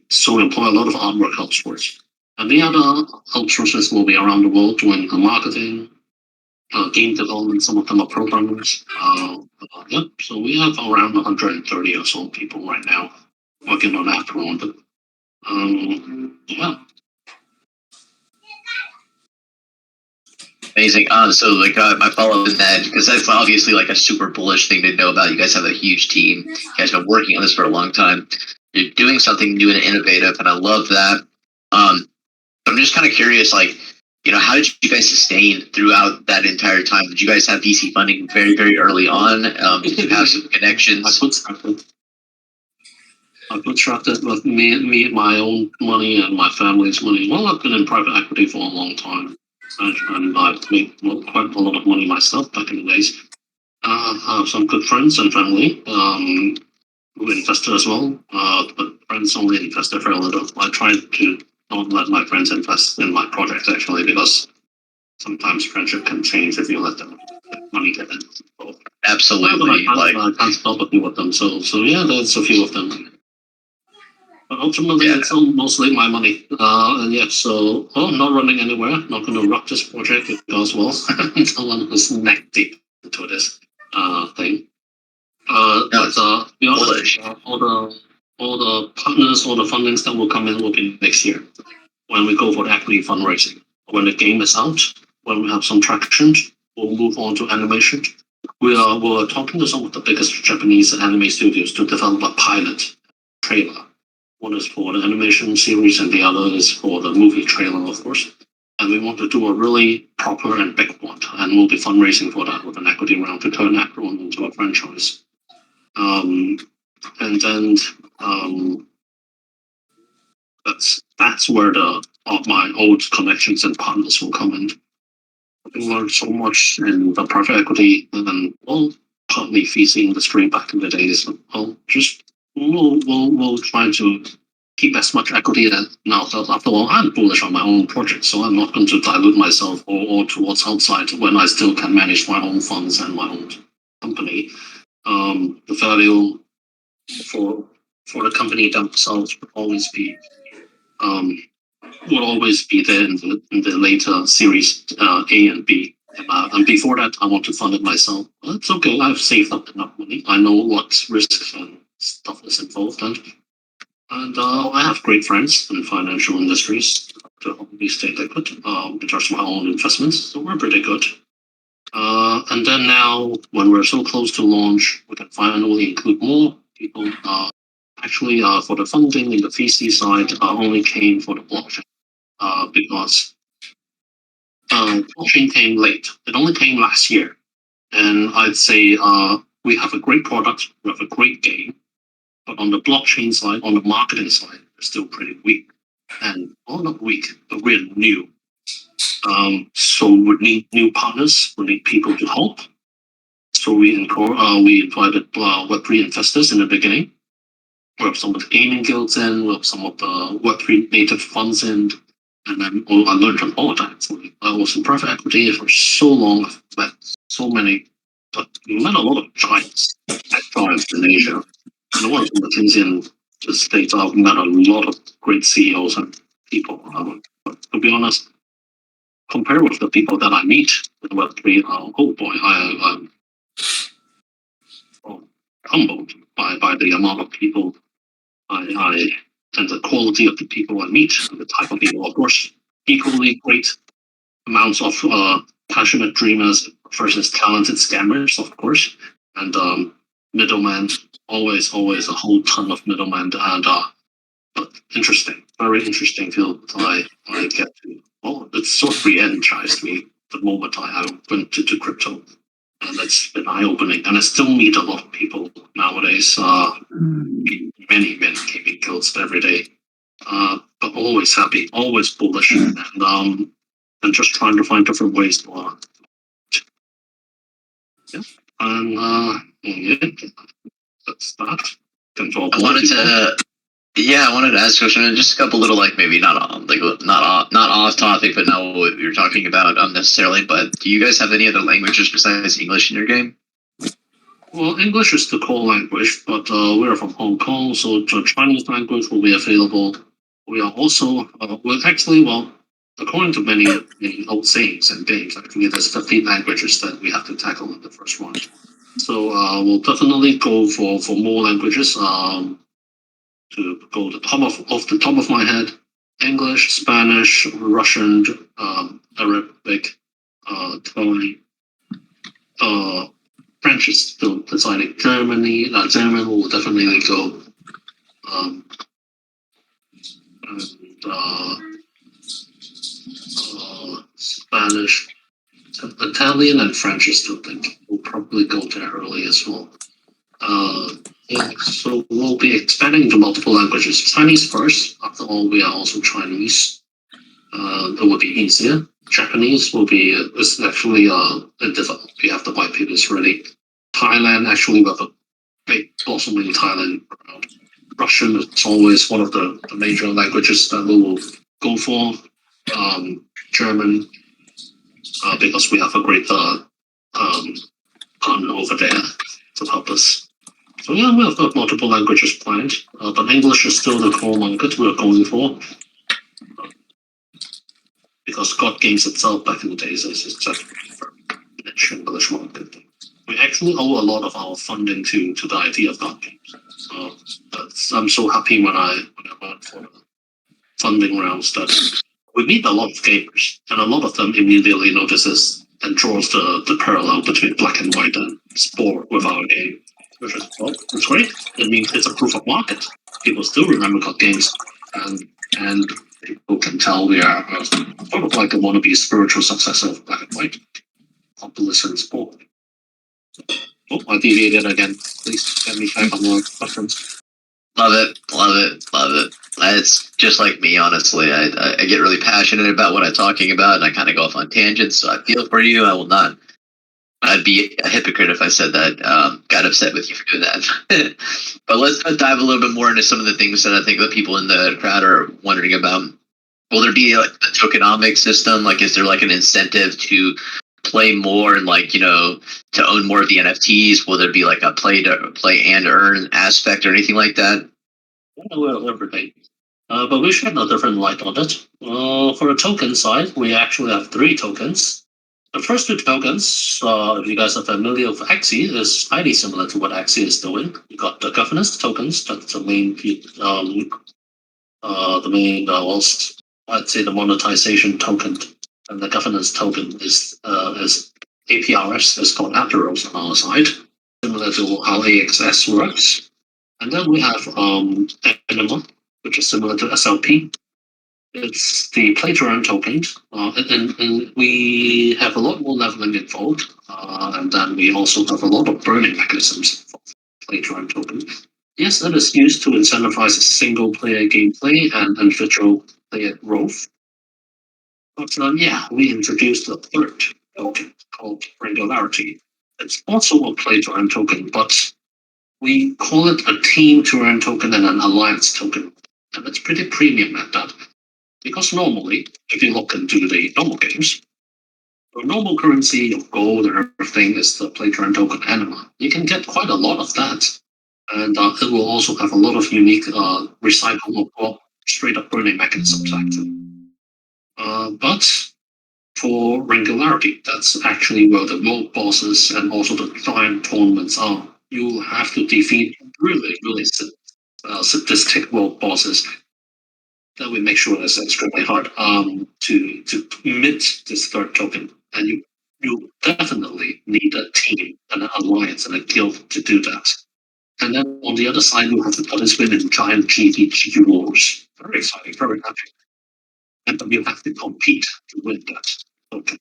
Speaker 2: So we employ a lot of artwork outsourcers. And the other outsourcers will be around the world doing the marketing, game development. Some of them are programmers. So we have around 130 or so people right now working on Apeiron. Yeah.
Speaker 1: Amazing. So like my follow up is that because that's obviously like a super bullish thing to know about. You guys have a huge team. You guys have been working on this for a long time. You're doing something new and innovative, and I love that. I'm just kind of curious, like, how did you guys sustain throughout that entire time? Did you guys have VC funding very, very early on? Did you have some connections?
Speaker 2: I bootstrapped it with me, my own money and my family's money. Well, I've been in private equity for a long time. And I've made quite a lot of money myself back in the days. I have some good friends and family who invested as well, but friends only invested very little. I tried to not let my friends invest in my project actually, because sometimes friendship can change if you let them money get involved.
Speaker 1: Absolutely.
Speaker 2: I can't stop working with them. So yeah, there's a few of them. But ultimately, it's mostly my money. And yeah, so I'm not running anywhere. Not going to rock this project because, well, someone who's neck deep into this thing. But to be honest, all the partners, all the fundings that will come in will be next year when we go for the equity fundraising. When the game is out, when we have some traction, we'll move on to animation. We're talking to some of the biggest Japanese anime studios to develop a pilot trailer. One is for the animation series and the other is for the movie trailer, of course. And we want to do a really proper and big one. And we'll be fundraising for that with an equity round to turn Apeiron into a franchise. And then that's where my old connections and partners will come in. We learned so much in the private equity and partly VC industry back in the days. We'll try to keep as much equity as now. After all, I'm bullish on my own project, so I'm not going to dilute myself or towards outside when I still can manage my own funds and my own company. The value for the company themselves will always be there in the later series A and B. And before that, I want to fund it myself. Well, it's okay. I've saved up enough money. I know what risks and stuff is involved in. And I have great friends in financial industries to be stay liquid in terms of our own investments. So we're pretty good. And then now, when we're so close to launch, we can finally include more people. Actually, for the funding in the VC side, only came for the blockchain because blockchain came late. It only came last year, and I'd say we have a great product, we have a great game, but on the blockchain side, on the marketing side, we're still pretty weak. And well, not weak, but we're new. So we need new partners. We need people to help. So we invited Web3 investors in the beginning. We have some of the gaming guilds in. We have some of the Web3 native funds in. And then I learned from all of that. So I was in private equity for so long. I've met so many, but met a lot of giants in Asia. And one from McKinsey in the States, I've met a lot of great CEOs and people. But to be honest, compared with the people that I meet in Web3, oh boy, I'm humbled by the amount of people and the quality of the people I meet, and the type of people. Of course, equally great amounts of passionate dreamers versus talented scammers, of course, and middlemen. Always a whole ton of middlemen, and but interesting, very interesting field. I get to. Well, it sort of re-energized me the moment I went to crypto, and it's been eye-opening. And I still meet a lot of people nowadays. Many gaming guilds every day, but always happy, always bullish, and just trying to find different ways to. Yeah, and yeah, that's that.
Speaker 1: I wanted to ask a question. Just a couple little, like, maybe not off topic, but not what you're talking about necessarily. But do you guys have any other languages besides English in your game?
Speaker 2: Well, English is the core language, but we're from Hong Kong, so the Chinese language will be available. We are also, according to many old sayings and games, actually there's 15 languages that we have to tackle in the first one. So we'll definitely go for more languages. To go to off the top of my head, English, Spanish, Russian, Arabic, Thai, French is still deciding. German will definitely go. Spanish, Italian, and French is still thinking. We'll probably go there early as well. So we'll be expanding to multiple languages. Chinese first. After all, we are also Chinese. It will be easier. Japanese will be. It's actually we have the white papers ready. Thailand, actually, we have a big blossoming Thailand crowd. Russian is always one of the major languages that we will go for. German, because we have a great partner over there to help us. So yeah, we have got multiple languages planned, but English is still the core market we're going for. Because God Games itself back in the days is just a niche English market. We actually owe a lot of our funding to the idea of God Games. I'm so happy when I went for the funding rounds that we meet a lot of gamers, and a lot of them immediately notices and draws the parallel between black and white and sport with our game. Which is, well, it's great. It means it's a proof of market. People still remember God Games, and people can tell we are sort of like a wannabe spiritual successor of black and white, populist and sport. Oh, I deviated again. Please get me back on the reference.
Speaker 1: Love it. It's just like me, honestly. I get really passionate about what I'm talking about, and I kind of go off on tangents. So I feel for you. I will not. I'd be a hypocrite if I said that. Got upset with you for doing that. But let's dive a little bit more into some of the things that I think the people in the crowd are wondering about. Will there be like a tokenomic system? Like, is there like an incentive to play more and, like, to own more of the NFTs? Will there be like a play and earn aspect or anything like that?
Speaker 2: Well, everything. But we shed a different light on it. For the token side, we actually have 3 tokens. The first 2 tokens, if you guys are familiar with Axie, is highly similar to what Axie is doing. You got the governance tokens, that's the main I'd say the monetization token and the governance token is APRS, is called Apeiron on our side, similar to how AXS works. And then we have Anima, which is similar to SLP. It's the play to earn token, and we have a lot more leveling involved, and then we also have a lot of burning mechanisms for play to earn token. Yes, that is used to incentivize single player gameplay and individual player growth. But yeah, we introduced a third token called Regularity. It's also a play to earn token, but we call it a team to earn token and an alliance token. And it's pretty premium at that. Because normally, if you look into the normal games, your normal currency of gold and everything is the play to earn token Anima. You can get quite a lot of that. And it will also have a lot of unique recycle or straight up burning mechanisms, actually. But for Regularity, that's actually where the world bosses and also the giant tournaments are. You have to defeat really, really sadistic world bosses. That we make sure it's extremely hard to mint this third token. And you definitely need a team and an alliance and a guild to do that. And then on the other side, you have to participate in giant GVG wars. Very exciting, very happy. And then you have to compete to win that token.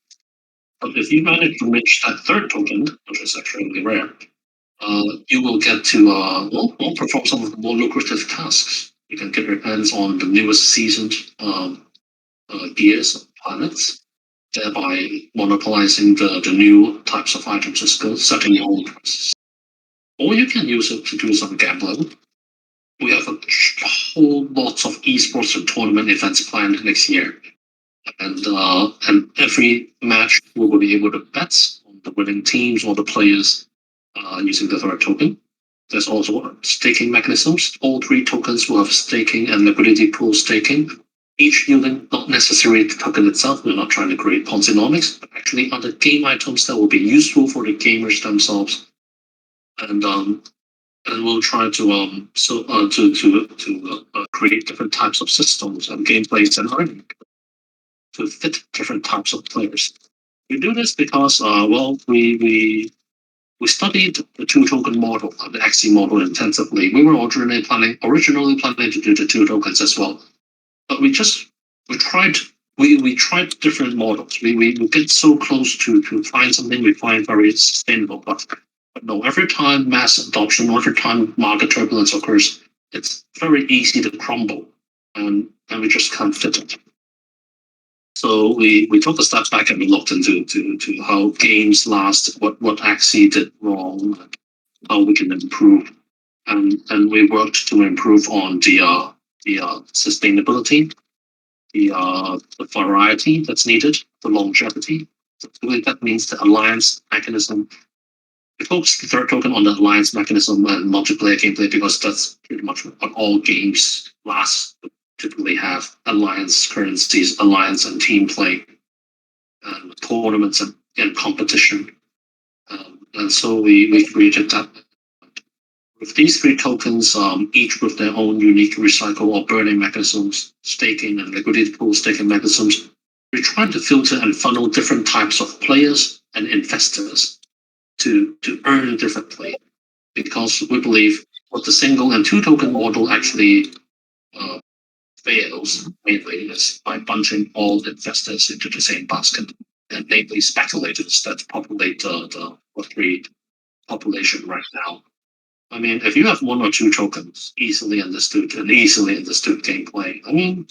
Speaker 2: But if you manage to reach that third token, which is extremely rare, you will get to perform some of the more lucrative tasks. You can get your hands on the newest seasoned gears of planets, thereby monopolizing the new types of items and skills, setting your own prices. Or you can use it to do some gambling. We have a whole lot of esports and tournament events planned next year. And every match we will be able to bet on the winning teams or the players using the third token. There's also staking mechanisms. All three tokens will have staking and liquidity pool staking, each yielding not necessarily the token itself. We're not trying to create Ponzinomics, but actually other game items that will be useful for the gamers themselves. And we'll try to create different types of systems and gameplays and learning to fit different types of players. We do this because we studied the two token model, the XC model intensively. We were originally planning to do the two tokens as well, but we tried different models. We get so close to find something we find very sustainable, but no, every time mass adoption, every time market turbulence occurs, it's very easy to crumble, and we just can't fit it. So we took a step back and we looked into to how games last, what Axie did wrong, how we can improve, and we worked to improve on the sustainability, the variety that's needed, the longevity. So that means the alliance mechanism. We focused the third token on the alliance mechanism and multiplayer gameplay because that's pretty much what all games last. Typically have alliance currencies, alliance and team play, tournaments and competition. And so we created that. With these three tokens, each with their own unique recycle or burning mechanisms, staking and liquidity pool staking mechanisms, we're trying to filter and funnel different types of players and investors to earn differently. Because we believe what the single and two token model actually fails mainly is by bunching all investors into the same basket, and namely speculators that populate the Web3 population right now. I mean, if you have one or two tokens, easily understood gameplay, I mean,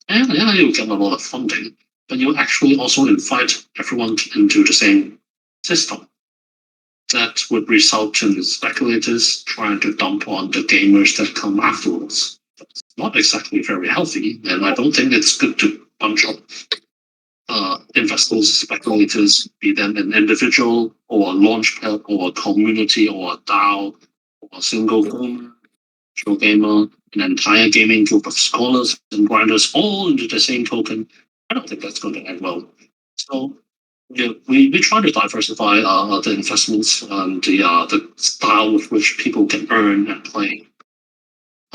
Speaker 2: yeah, you'll get a lot of funding, but you actually also invite everyone into the same system. That would result in speculators trying to dump on the gamers that come afterwards. Not exactly very healthy, and I don't think it's good to bunch up investors, speculators, be them an individual or a launchpad or a community or a DAO or a single gamer, an entire gaming group of scholars and grinders all into the same token. I don't think that's going to end well. So yeah, we try to diversify the investments and the style with which people can earn and play.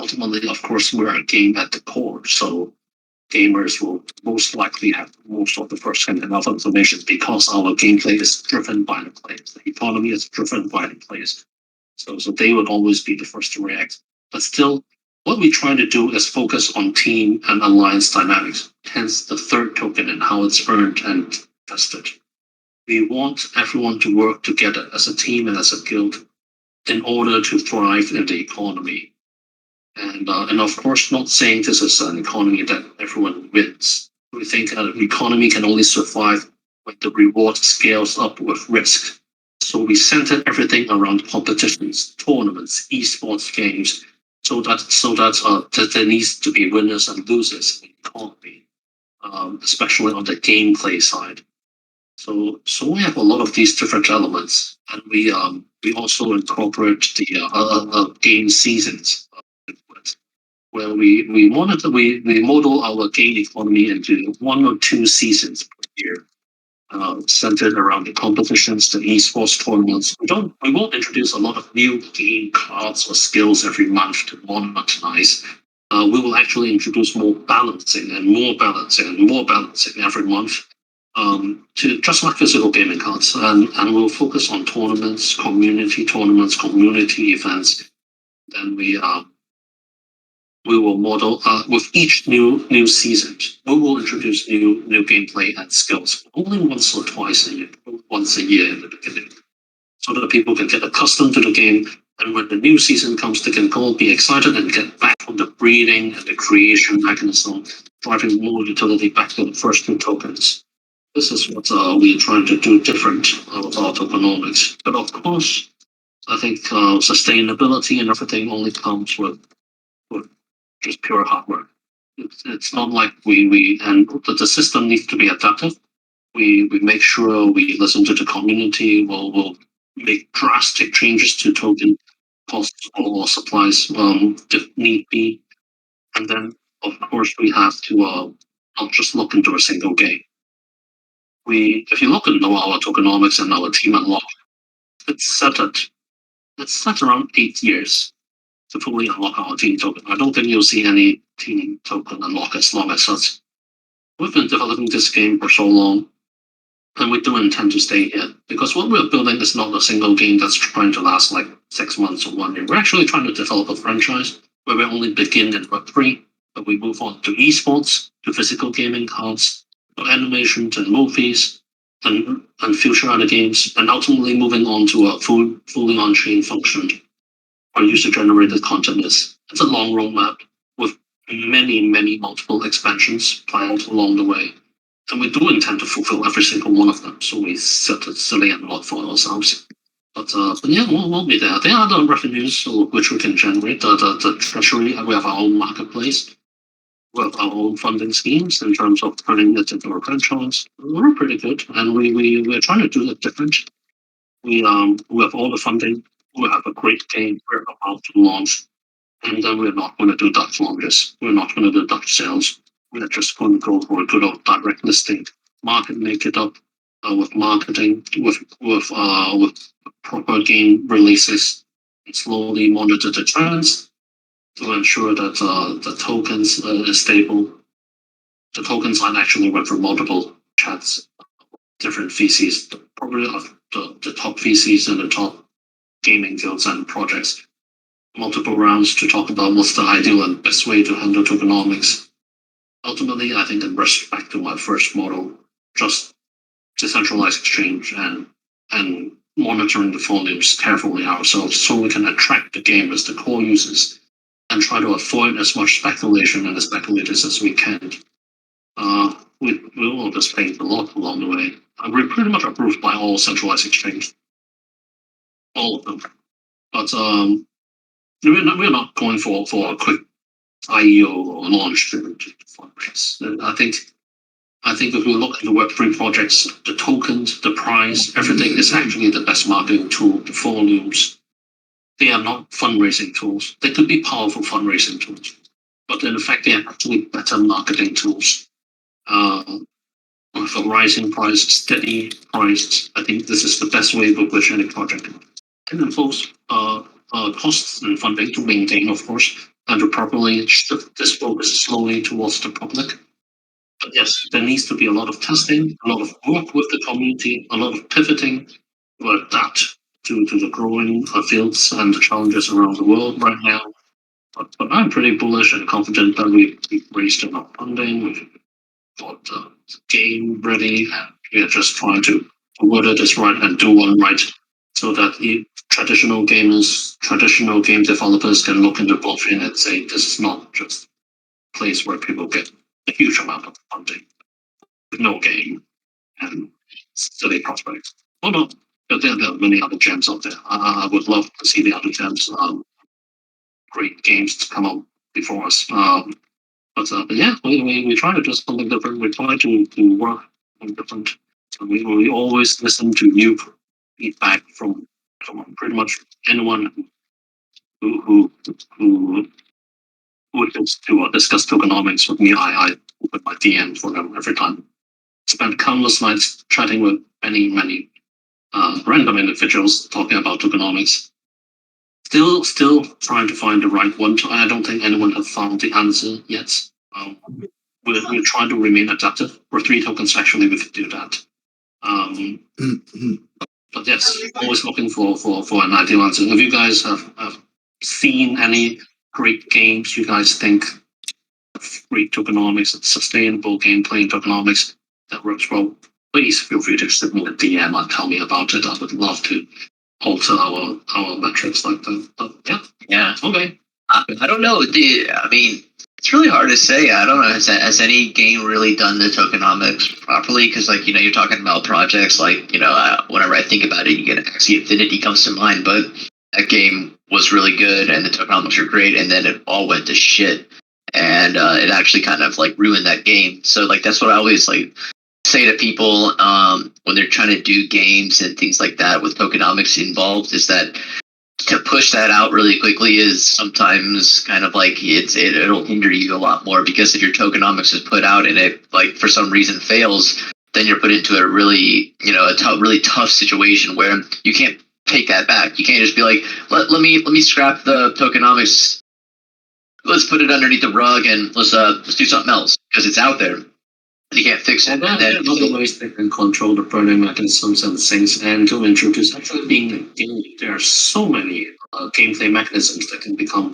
Speaker 2: Ultimately, of course, we're a game at the core, so gamers will most likely have most of the first-hand information because our gameplay is driven by the players. The economy is driven by the players. So they would always be the first to react. But still, what we try to do is focus on team and alliance dynamics, hence the third token and how it's earned and tested. We want everyone to work together as a team and as a guild in order to thrive in the economy. And of course, not saying this is an economy that everyone wins. We think an economy can only survive when the reward scales up with risk. So we centered everything around competitions, tournaments, esports games, so that there needs to be winners and losers in the economy, especially on the gameplay side. So we have a lot of these different elements, and we also incorporate the game seasons, where we model our game economy into 1 or 2 seasons per year, centered around the competitions, the esports tournaments. We won't introduce a lot of new game cards or skills every month to monetize. We will actually introduce more balancing and more balancing and more balancing every month, to just like physical gaming cards, and we'll focus on tournaments, community events. Then we will model with each new season. We will introduce new gameplay and skills only once or twice a year, once a year in the beginning, so that people can get accustomed to the game. And when the new season comes, they can all be excited and get back on the breeding and the creation mechanism, driving more utility back to the first 2 tokens. This is what we're trying to do different with our tokenomics. But of course, I think sustainability and everything only comes with just pure hard work. It's not like and the system needs to be adaptive. We make sure we listen to the community. We'll make drastic changes to token costs or supplies if need be. And then, of course, we have to not just look into a single game. If you look into our tokenomics and our team unlock, it's set around 8 years to fully unlock our team token. I don't think you'll see any team token unlock as long as such. We've been developing this game for so long, and we do intend to stay here, because what we're building is not a single game that's trying to last like 6 months or 1 year. We're actually trying to develop a franchise where we only begin in Web3, but we move on to esports, to physical gaming cards, to animations and movies, and future other games, and ultimately moving on to a fully on-chain function or user-generated content is. It's a long roadmap with many multiple expansions planned along the way. And we do intend to fulfill every single one of them, so we set a silly and lot for ourselves. But yeah, we'll be there. There are other revenues which we can generate. The treasury, we have our own marketplace. We have our own funding schemes in terms of turning it into a franchise. We're pretty good, and we're trying to do it different. We have all the funding. We have a great game we're about to launch, and then we're not going to do Dutch launches. We're not going to do Dutch sales. We're just going to go for a good old direct listing, make it up with marketing, with proper game releases, and slowly monitor the trends to ensure that the tokens is stable. The tokens aren't actually went through multiple chats, different VCs, probably the top VCs and the top gaming guilds and projects, multiple rounds to talk about what's the ideal and best way to handle tokenomics. Ultimately, I think it rests back to my first model, just decentralized exchange and monitoring the volumes carefully ourselves so we can attract the gamers, the core users, and try to avoid as much speculation and the speculators as we can. We will just pay a lot along the way. We're pretty much approved by all centralized exchange. All of them. But we're not going for a quick IEO or launch to fundraise. I think if we look at the Web3 projects, the tokens, the price, everything is actually the best marketing tool, the volumes. They are not fundraising tools. They could be powerful fundraising tools, but in fact, they are actually better marketing tools. With a rising price, steady price, I think this is the best way to push any project. And involves costs and funding to maintain, of course, and to properly shift this focus slowly towards the public But yes, there needs to be a lot of testing, a lot of work with the community, a lot of pivoting to adapt to the growing fields and the challenges around the world right now. But I'm pretty bullish and confident that we've raised enough funding, we've got the game ready, and we are just trying to word this right and do one right so that the traditional gamers, traditional game developers can look into blockchain and say, this is not just a place where people get a huge amount of funding with no game and silly prospects. Although there are many other gems out there. I would love to see the other gems, great games to come out before us. But yeah, we try to do something different. We try to work on different. So we always listen to new feedback from pretty much anyone who who who wants to discuss tokenomics with me. I open my DM for them every time. Spent countless nights chatting with many random individuals talking about tokenomics. Still trying to find the right one. I don't think anyone has found the answer yet. We're trying to remain adaptive. For 3 tokens, actually, we could do that. But yes, always looking for an ideal answer. If you guys have seen any great games you guys think great tokenomics, sustainable gameplay in tokenomics that works well, please feel free to send me a DM and tell me about it. I would love to alter our metrics like that. But
Speaker 1: Yeah.
Speaker 2: Okay.
Speaker 1: I don't know. I mean, it's really hard to say. I don't know. Has any game really done the tokenomics properly? Because, like, you're talking about projects like, whenever I think about it, you get Axie Infinity comes to mind, but that game was really good and the tokenomics are great, and then it all went to shit, and it actually kind of like ruined that game. So, like, that's what I always like say to people when they're trying to do games and things like that with tokenomics involved, is that to push that out really quickly is sometimes kind of like it'll hinder you a lot more, because if your tokenomics is put out and it, like, for some reason fails, then you're put into a really really tough situation where you can't take that back. You can't just be like, let me scrap the tokenomics, let's put it underneath the rug and let's do something else, because it's out there. You can't fix it.
Speaker 2: Well, there are other ways they can control the burning mechanisms and things, and to introduce actually being a game. There are so many gameplay mechanisms that can become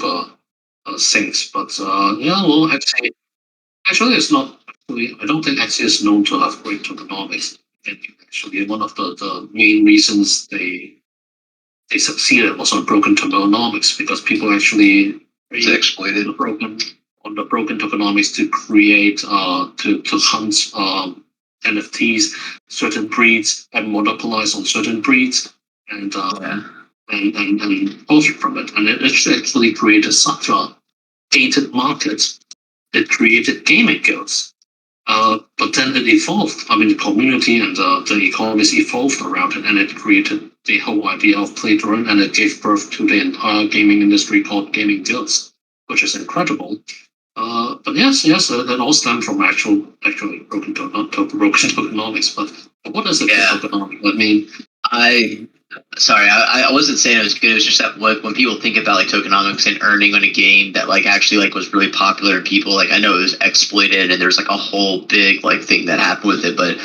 Speaker 2: things. But well, actually, it's not. I don't think Axie is known to have great tokenomics. And actually, one of the main reasons they succeeded was on broken tokenomics, because people actually
Speaker 1: exploited
Speaker 2: the broken tokenomics to create to hunt NFTs, certain breeds, and monopolize on certain breeds, and profit from it. And it actually created such a gated market. It created gaming guilds. But then it evolved. I mean, the community and the economies evolved around it, and it created the whole idea of play to earn, and it gave birth to the entire gaming industry called gaming guilds, which is incredible. But yes, that all stems from actually broken tokenomics. But what is it for tokenomics? I mean,
Speaker 1: I wasn't saying it was good. It was just that when people think about like tokenomics and earning on a game that like actually like was really popular and people, like, I know it was exploited and there's like a whole big like thing that happened with it, but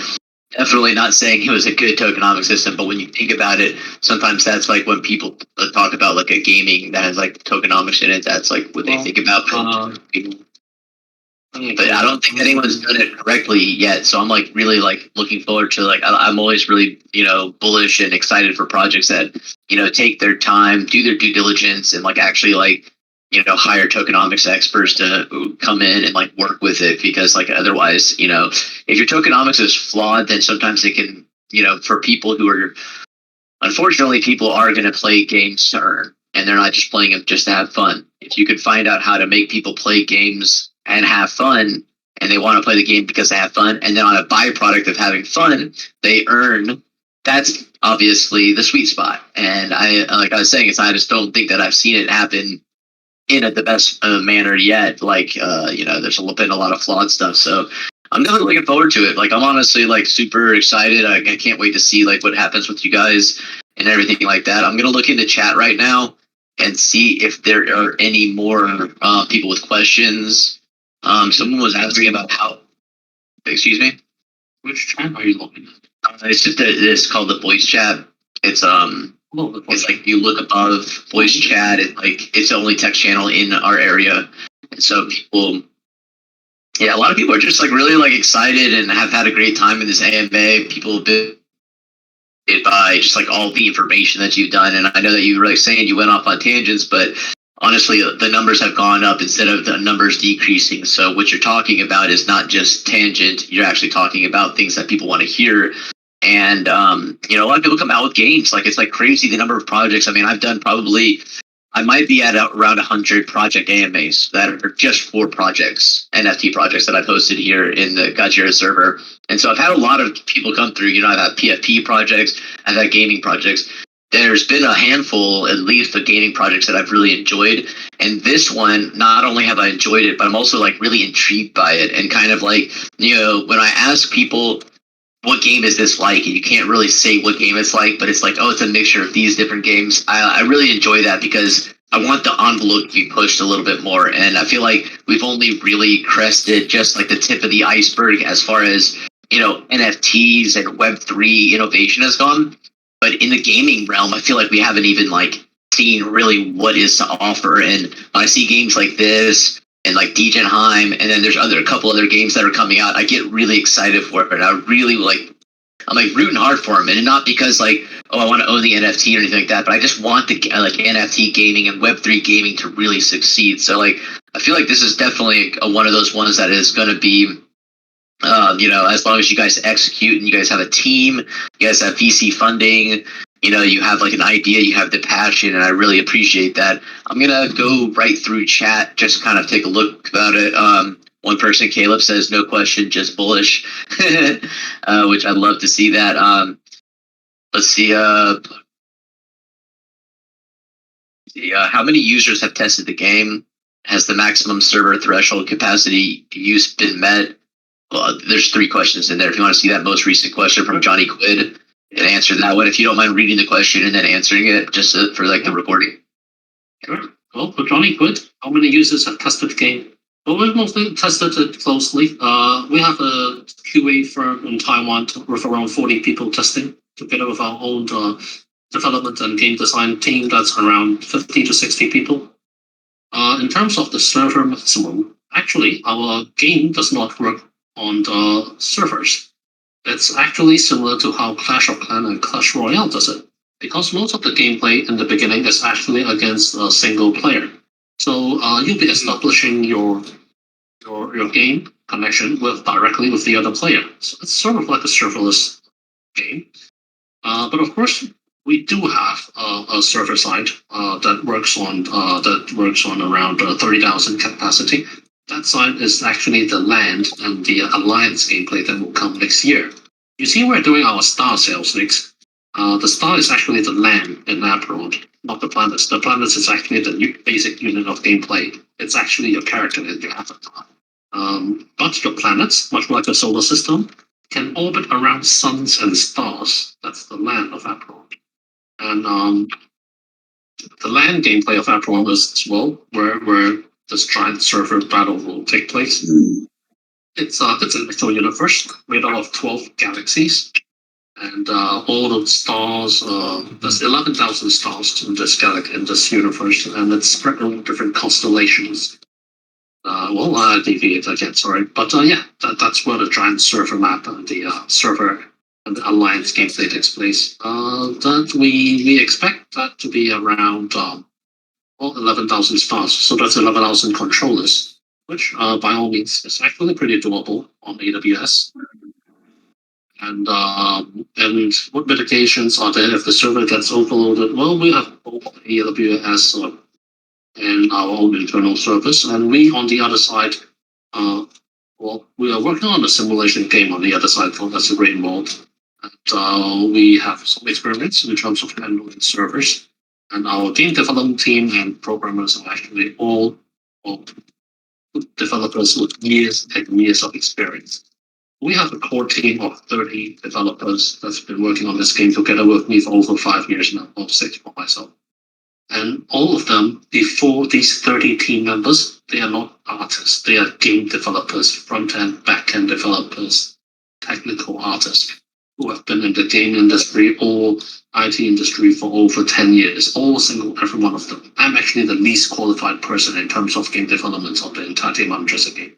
Speaker 1: definitely not saying it was a good tokenomic system. But when you think about it, sometimes that's like when people talk about like a gaming that has like tokenomics in it, that's like what they think about. But I don't think anyone's done it correctly yet. So I'm like really like looking forward to, like, I'm always really, bullish and excited for projects that, take their time, do their due diligence, and like actually like, hire tokenomics experts to come in and like work with it. Because like otherwise, if your tokenomics is flawed, then sometimes it can, for people who are, unfortunately, people are going to play games to earn, and they're not just playing them just to have fun. If you could find out how to make people play games and have fun, and they want to play the game because they have fun, and then on a byproduct of having fun, they earn, that's obviously the sweet spot. And like I was saying, I just don't think that I've seen it happen in the best manner yet. Like, there's been a lot of flawed stuff. So I'm definitely looking forward to it. Like, I'm honestly like super excited. I can't wait to see like what happens with you guys and everything like that. I'm going to look into chat right now and see if there are any more people with questions. Someone was asking about how Excuse me?
Speaker 2: Which chat are you looking at?
Speaker 1: It's called the voice chat. It's it's like you look above voice chat. It's the only text channel in our area, and so people, yeah, a lot of people are just like really like excited and have had a great time in this AMA. People have been by just like all the information that you've done, and I know that you were like saying you went off on tangents, but honestly, the numbers have gone up instead of the numbers decreasing. So what you're talking about is not just tangent. You're actually talking about things that people want to hear. And, a lot of people come out with games. Like, it's like crazy the number of projects. I mean, I might be at around 100 project AMAs that are just for projects, NFT projects that I've hosted here in the Godjira server. And so I've had a lot of people come through. I've had PFP projects, I've had gaming projects. There's been a handful, at least, of gaming projects that I've really enjoyed. And this one, not only have I enjoyed it, but I'm also like really intrigued by it. And kind of like, when I ask people, what game is this like? And you can't really say what game it's like, but it's like, oh, it's a mixture of these different games. I really enjoy that because I want the envelope to be pushed a little bit more. And I feel like we've only really crested just like the tip of the iceberg as far as, NFTs and Web3 innovation has gone. But in the gaming realm, I feel like we haven't even like seen really what is to offer. And when I see games like this and like Degenheim, and then there's a couple other games that are coming out, I get really excited for it. And I'm like rooting hard for them. And not because like, oh, I want to own the NFT or anything like that, but I just want the like NFT gaming and Web3 gaming to really succeed. So like, I feel like this is definitely one of those ones that is going to be, as long as you guys execute and you guys have a team, you guys have VC funding, you have like an idea, you have the passion, and I really appreciate that. I'm going to go right through chat, just kind of take a look about it. One person, Caleb, says, no question, just bullish, which I'd love to see that. Let's see. How many users have tested the game? Has the maximum server threshold capacity use been met? Well, there's 3 questions in there. If you want to see that most recent question from Johnny Quid and answer that one, if you don't mind reading the question and then answering it just for like the recording.
Speaker 2: Sure. Well, for Johnny Quid, how many users have tested the game? Well, we've mostly tested it closely. We have a QA firm in Taiwan with around 40 people testing, together with our own development and game design team that's around 50 to 60 people. In terms of the server maximum, actually, our game does not work on the servers. It's actually similar to how Clash of Clans and Clash Royale does it, because most of the gameplay in the beginning is actually against a single player. So you'll be establishing your game connection directly with the other player. So it's sort of like a serverless game. But of course, we do have a server side that works on around 30,000 capacity. That side is actually the land and the alliance gameplay that will come next year. You see, we're doing our star sales next. The star is actually the land in Apeiron, not the planets. The planets is actually the basic unit of gameplay. It's actually your character and your avatar. But your planets, much like a solar system, can orbit around suns and stars. That's the land of Apeiron. And the land gameplay of Apeiron is, well, where this giant server battle will take place. It's an actual universe made up of 12 galaxies, and all the stars. There's 11,000 stars in this universe, and it's spread over different constellations. I deviate again, sorry, but that's where the giant server map and the server and the alliance gameplay takes place. That we expect that to be around 11,000 stars, so that's 11,000 controllers, which by all means is actually pretty doable on AWS. And what mitigations are there if the server gets overloaded? Well, we have both AWS and our own internal service, and we on the other side, we are working on a simulation game on the other side called that's a great mode. And we have some experience in terms of handling servers. And our game development team and programmers are actually all developers with years and years of experience. We have a core team of 30 developers that's been working on this game together with me for over 5 years now, or 6 for myself. And all of them, before these 30 team members, they are not artists. They are game developers, front-end, back-end developers, technical artists who have been in the game industry or IT industry for over 10 years, every one of them. I'm actually the least qualified person in terms of game development of the entire team. I'm just a game.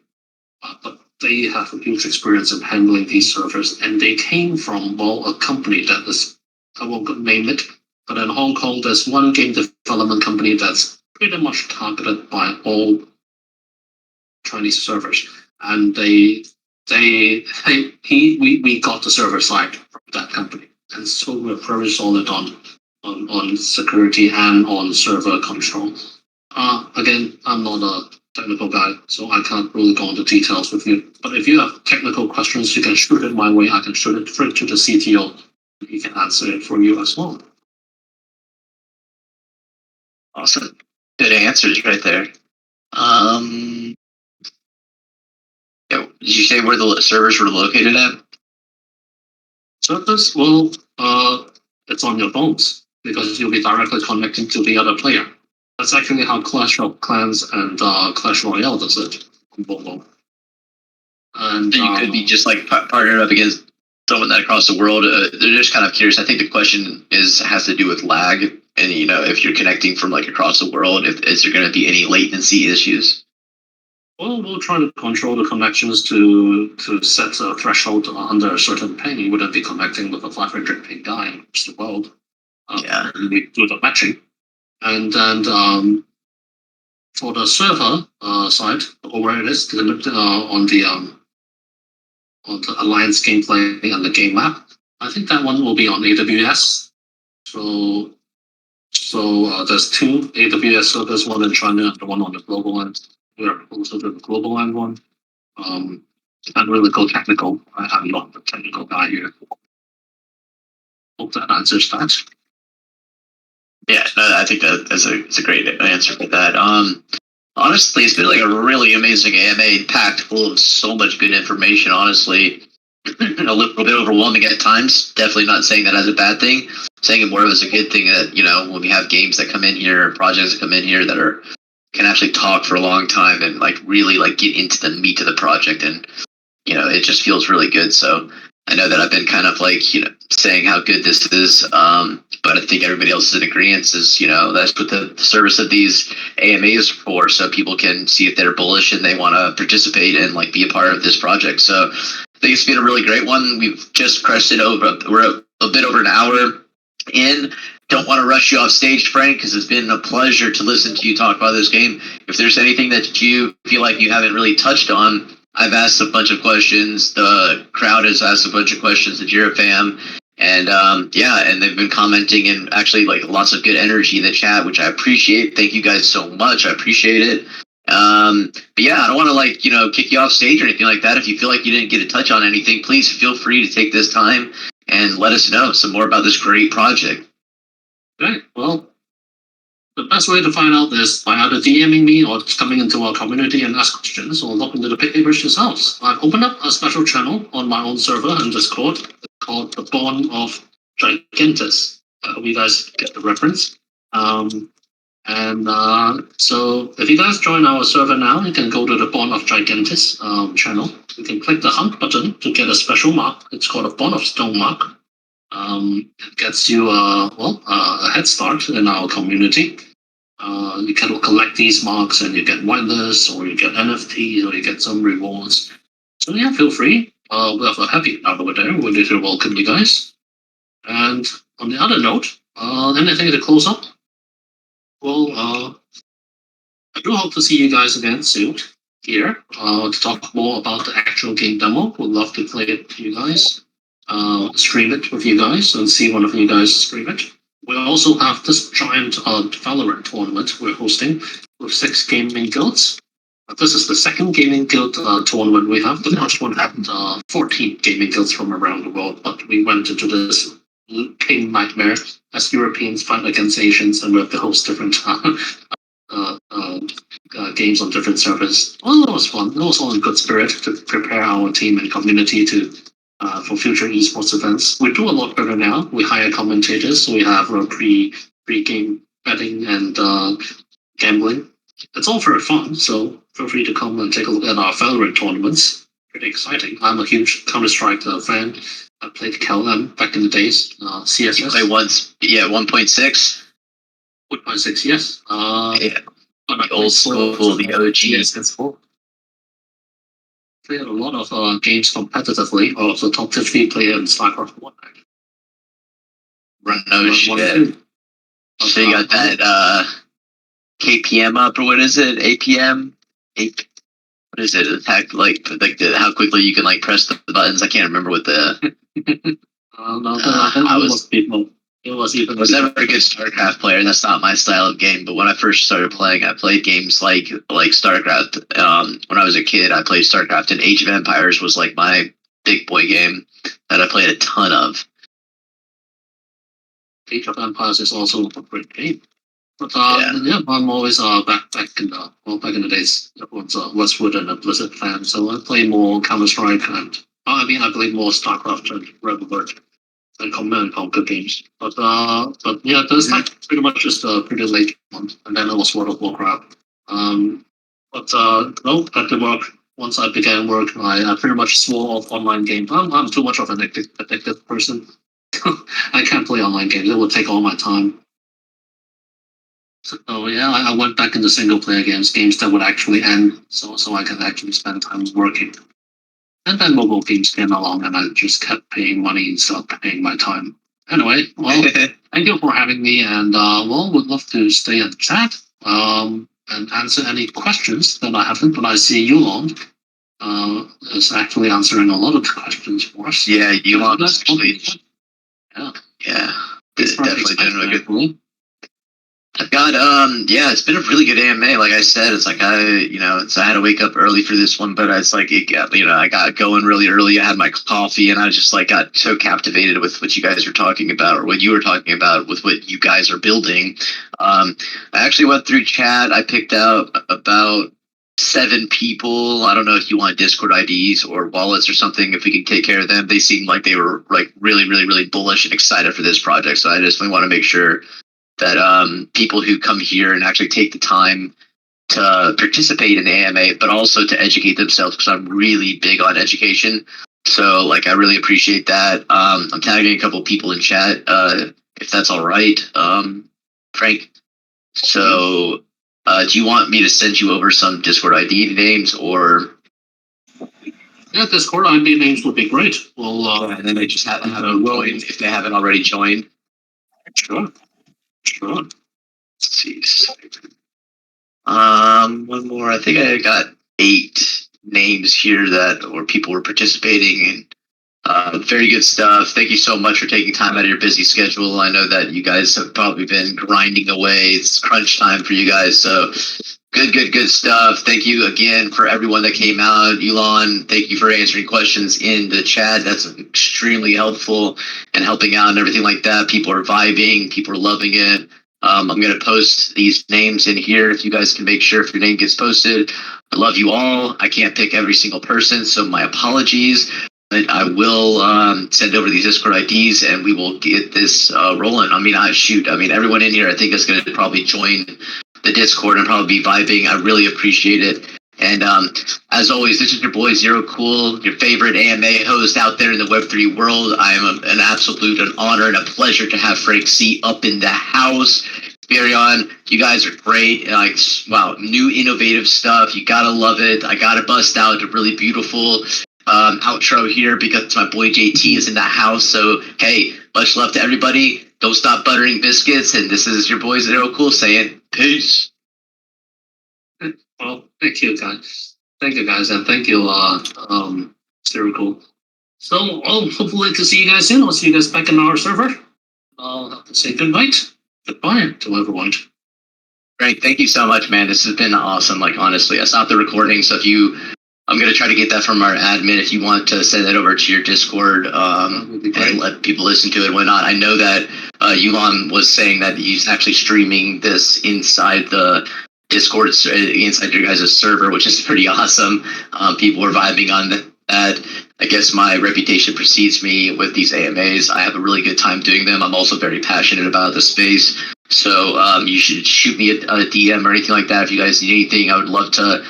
Speaker 2: But they have a huge experience in handling these servers, and they came from, well, a company that is, I won't name it, but in Hong Kong, there's one game development company that's pretty much targeted by all Chinese servers, and we got the server side from that company, and so we're very solid on security and on server control. Again, I'm not a technical guy, so I can't really go into details with you. But if you have technical questions, you can shoot it my way. I can shoot it straight to the CTO. He can answer it for you as well.
Speaker 1: Awesome. Good answers right there. Yeah, did you say where the servers were located at?
Speaker 2: Servers, well, it's on your phones because you'll be directly connecting to the other player. That's actually how Clash of Clans and Clash Royale does it. And
Speaker 1: so you could be just like partnered up against someone that across the world. They're just kind of curious. I think the question has to do with lag, and if you're connecting from like across the world, is there going to be any latency issues?
Speaker 2: Well, we'll try to control the connections to set a threshold under a certain ping. You wouldn't be connecting with a 500 ping guy across the world.
Speaker 1: Yeah.
Speaker 2: We do the matching. And then for the server side, or where it is on the Alliance gameplay and the game map, I think that one will be on AWS. So there's two AWS servers, one in China and the one on the global end. We're also the global end one. Can't really go technical. I'm not the technical guy here. Hope that answers that.
Speaker 1: Yeah, no, I think that's a great answer for that. Honestly, it's been like a really amazing AMA, packed full of so much good information. Honestly, a little bit overwhelming at times. Definitely not saying that as a bad thing. Saying it more as a good thing that when we have games that come in here, projects that come in here that can actually talk for a long time and like really like get into the meat of the project, and it just feels really good. So I know that I've been kind of like saying how good this is, but I think everybody else is in agreement. Is that's what the service of these AMAs for, so people can see if they're bullish and they want to participate and like be a part of this project. So I think it's been a really great one. We've just crested over. We're a bit over an hour in. Don't want to rush you off stage, Frank, because it's been a pleasure to listen to you talk about this game. If there's anything that you feel like you haven't really touched on, I've asked a bunch of questions. The crowd has asked a bunch of questions. The Jira fam, and and they've been commenting and actually like lots of good energy in the chat, which I appreciate. Thank you guys so much. I appreciate it. But yeah, I don't want to kick you off stage or anything like that. If you feel like you didn't get to touch on anything, please feel free to take this time and let us know some more about this great project.
Speaker 2: Okay, well, the best way to find out is by either DMing me or coming into our community and ask questions, or look into the papers yourselves. I've opened up a special channel on my own server in Discord called the Born of Gigantus. I hope you guys get the reference. So if you guys join our server now, you can go to the Born of Gigantus channel. You can click the hunt button to get a special mark. It's called a Born of Stone mark. It gets you a head start in our community. You can collect these marks and you get whitelists, or you get NFTs, or you get some rewards. So yeah, feel free. We have a happy hour over there. We're ready to welcome you guys. And on the other note, anything to close up? Well, I do hope to see you guys again soon here to talk more about the actual game demo. We'd love to play it to you guys. Stream it with you guys and see one of you guys stream it. We also have this giant Valorant tournament we're hosting with 6 gaming guilds. This is the second gaming guild tournament we have. The first one had 14 gaming guilds from around the world, but we went into this game nightmare as Europeans fight against Asians, and we have to host different games on different servers. Well, it was fun. It was all in good spirit to prepare our team and community for future esports events. We do a lot better now. We hire commentators, so we have a pre-game betting and gambling. It's all very fun, so feel free to come and take a look at our Valorant tournaments. Pretty exciting. I'm a huge Counter-Strike fan. I played KLM back in the days. CSS.
Speaker 1: You play once, 1.6?
Speaker 2: 1.6, yes.
Speaker 1: Yeah. The old school, the OG.
Speaker 2: Yes, that's cool. Played a lot of games competitively. I was a top 50 player in StarCraft 1.
Speaker 1: No shit. So you got that KPM up, or what is it? APM? What is it? Attack, how quickly you can press the buttons. I can't remember what the.
Speaker 2: It was even.
Speaker 1: I was never a good StarCraft player. That's not my style of game. But when I first started playing, I played games like StarCraft. When I was a kid, I played StarCraft, and Age of Empires was like my big boy game that I played a ton of.
Speaker 2: Age of Empires is also a great game. But I'm always back in the days. Everyone's Westwood and a Blizzard fan, so I play more Counter Strike and I play more StarCraft and Rebel Alert and Command and Conquer games. But yeah, that's pretty much just a pretty late one, and then it was World of Warcraft. At the work, once I began work, I pretty much swore off online games. I'm too much of an addictive person. I can't play online games. It will take all my time. So yeah, I went back into single player games that would actually end, so I can actually spend time working. And then mobile games came along, and I just kept paying money instead of paying my time. Anyway, well, thank you for having me, and would love to stay in chat and answer any questions that I haven't. But I see Yulon is actually answering a lot of questions for us.
Speaker 1: Yeah, Yulon is actually. Yeah, definitely doing a good. I've got it's been a really good AMA. Like I said, it's like I had to wake up early for this one, but it's like I got going really early. I had my coffee, and I just got so captivated with what you guys were talking about, or what you were talking about with what you guys are building. I actually went through chat. I picked out about 7 people. I don't know if you want Discord IDs or wallets or something. If we can take care of them, they seemed like they were really, really, really bullish and excited for this project. So I just want to make sure that people who come here and actually take the time to participate in the AMA, but also to educate themselves, because I'm really big on education. So I really appreciate that. I'm tagging a couple people in chat, if that's all right, Frank. So do you want me to send you over some Discord ID names, or?
Speaker 2: Yeah, Discord ID names would be great. Well,
Speaker 1: and then they just have to joined if they haven't already joined.
Speaker 2: Sure.
Speaker 1: Let's see. One more. I think I got 8 names here where people were participating, and very good stuff. Thank you so much for taking time out of your busy schedule. I know that you guys have probably been grinding away. It's crunch time for you guys, so good stuff. Thank you again for everyone that came out. Elon, thank you for answering questions in the chat. That's extremely helpful and helping out and everything like that. People are vibing. People are loving it. I'm going to post these names in here if you guys can make sure if your name gets posted. I love you all. I can't pick every single person, so my apologies. But I will send over these Discord IDs, and we will get this rolling. Everyone in here I think is going to probably join the Discord and probably be vibing. I really appreciate it. And as always, this is your boy Zero Cool, your favorite AMA host out there in the Web3 world. I am an honor and a pleasure to have Frank C up in the house. Apeiron, you guys are great. New innovative stuff. You gotta love it. I gotta bust out a really beautiful outro here because my boy JT is in the house. So hey, much love to everybody. Don't stop buttering biscuits. And this is your boy Zero Cool saying peace.
Speaker 2: Well, thank you guys, and thank you, Zero Cool. So hopefully to see you guys soon. I'll see you guys back in our server. I'll have to say good night, goodbye to everyone.
Speaker 1: Frank, thank you so much, man. This has been awesome. Honestly, I stopped the recording, so I'm going to try to get that from our admin. If you want to send that over to your Discord and let people listen to it and whatnot. I know that Yulon was saying that he's actually streaming this inside the Discord, inside your guys' server, which is pretty awesome. People are vibing on that. I guess my reputation precedes me with these AMAs. I have a really good time doing them. I'm also very passionate about the space. So you should shoot me a DM or anything like that if you guys need anything. I would love to,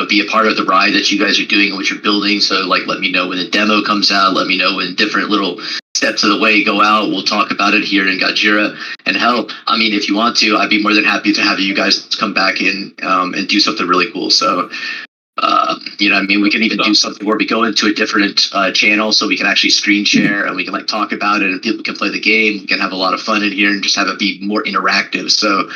Speaker 1: be a part of the ride that you guys are doing and what you're building. So like, let me know when the demo comes out. Let me know when different little steps of the way go out. We'll talk about it here in Godjira. And hell, I mean, if you want to, I'd be more than happy to have you guys come back in and do something really cool. So we can even do something where we go into a different channel so we can actually screen share and we can like talk about it and people can play the game. We can have a lot of fun in here and just have it be more interactive. So,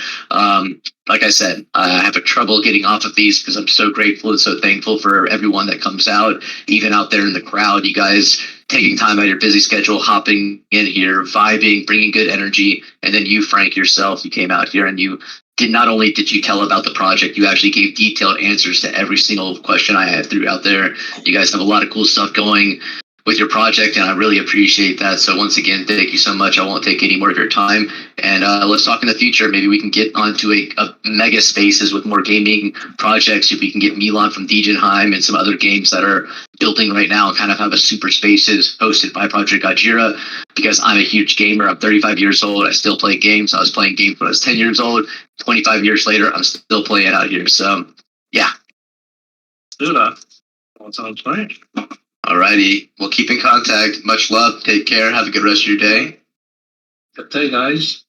Speaker 1: like I said, I have a trouble getting off of these because I'm so grateful and so thankful for everyone that comes out, even out there in the crowd. You guys taking time out of your busy schedule, hopping in here, vibing, bringing good energy. And then you, Frank, yourself, you came out here and you not only did you tell about the project, you actually gave detailed answers to every single question I had threw out there. You guys have a lot of cool stuff going with your project, and I really appreciate that. So once again, thank you so much. I won't take any more of your time, and let's talk in the future. Maybe we can get onto a mega spaces with more gaming projects. If we can get Milan from Degenheim and some other games that are building right now and kind of have a super spaces hosted by Project Godjira, because I'm a huge gamer. I'm 35 years old. I still play games. I was playing games when I was 10 years old. 25 years later, I'm still playing out here. So, yeah.
Speaker 3: Do that. That sounds great.
Speaker 1: Alrighty. We'll keep in contact. Much love. Take care. Have a good rest of your day.
Speaker 3: Good day, guys.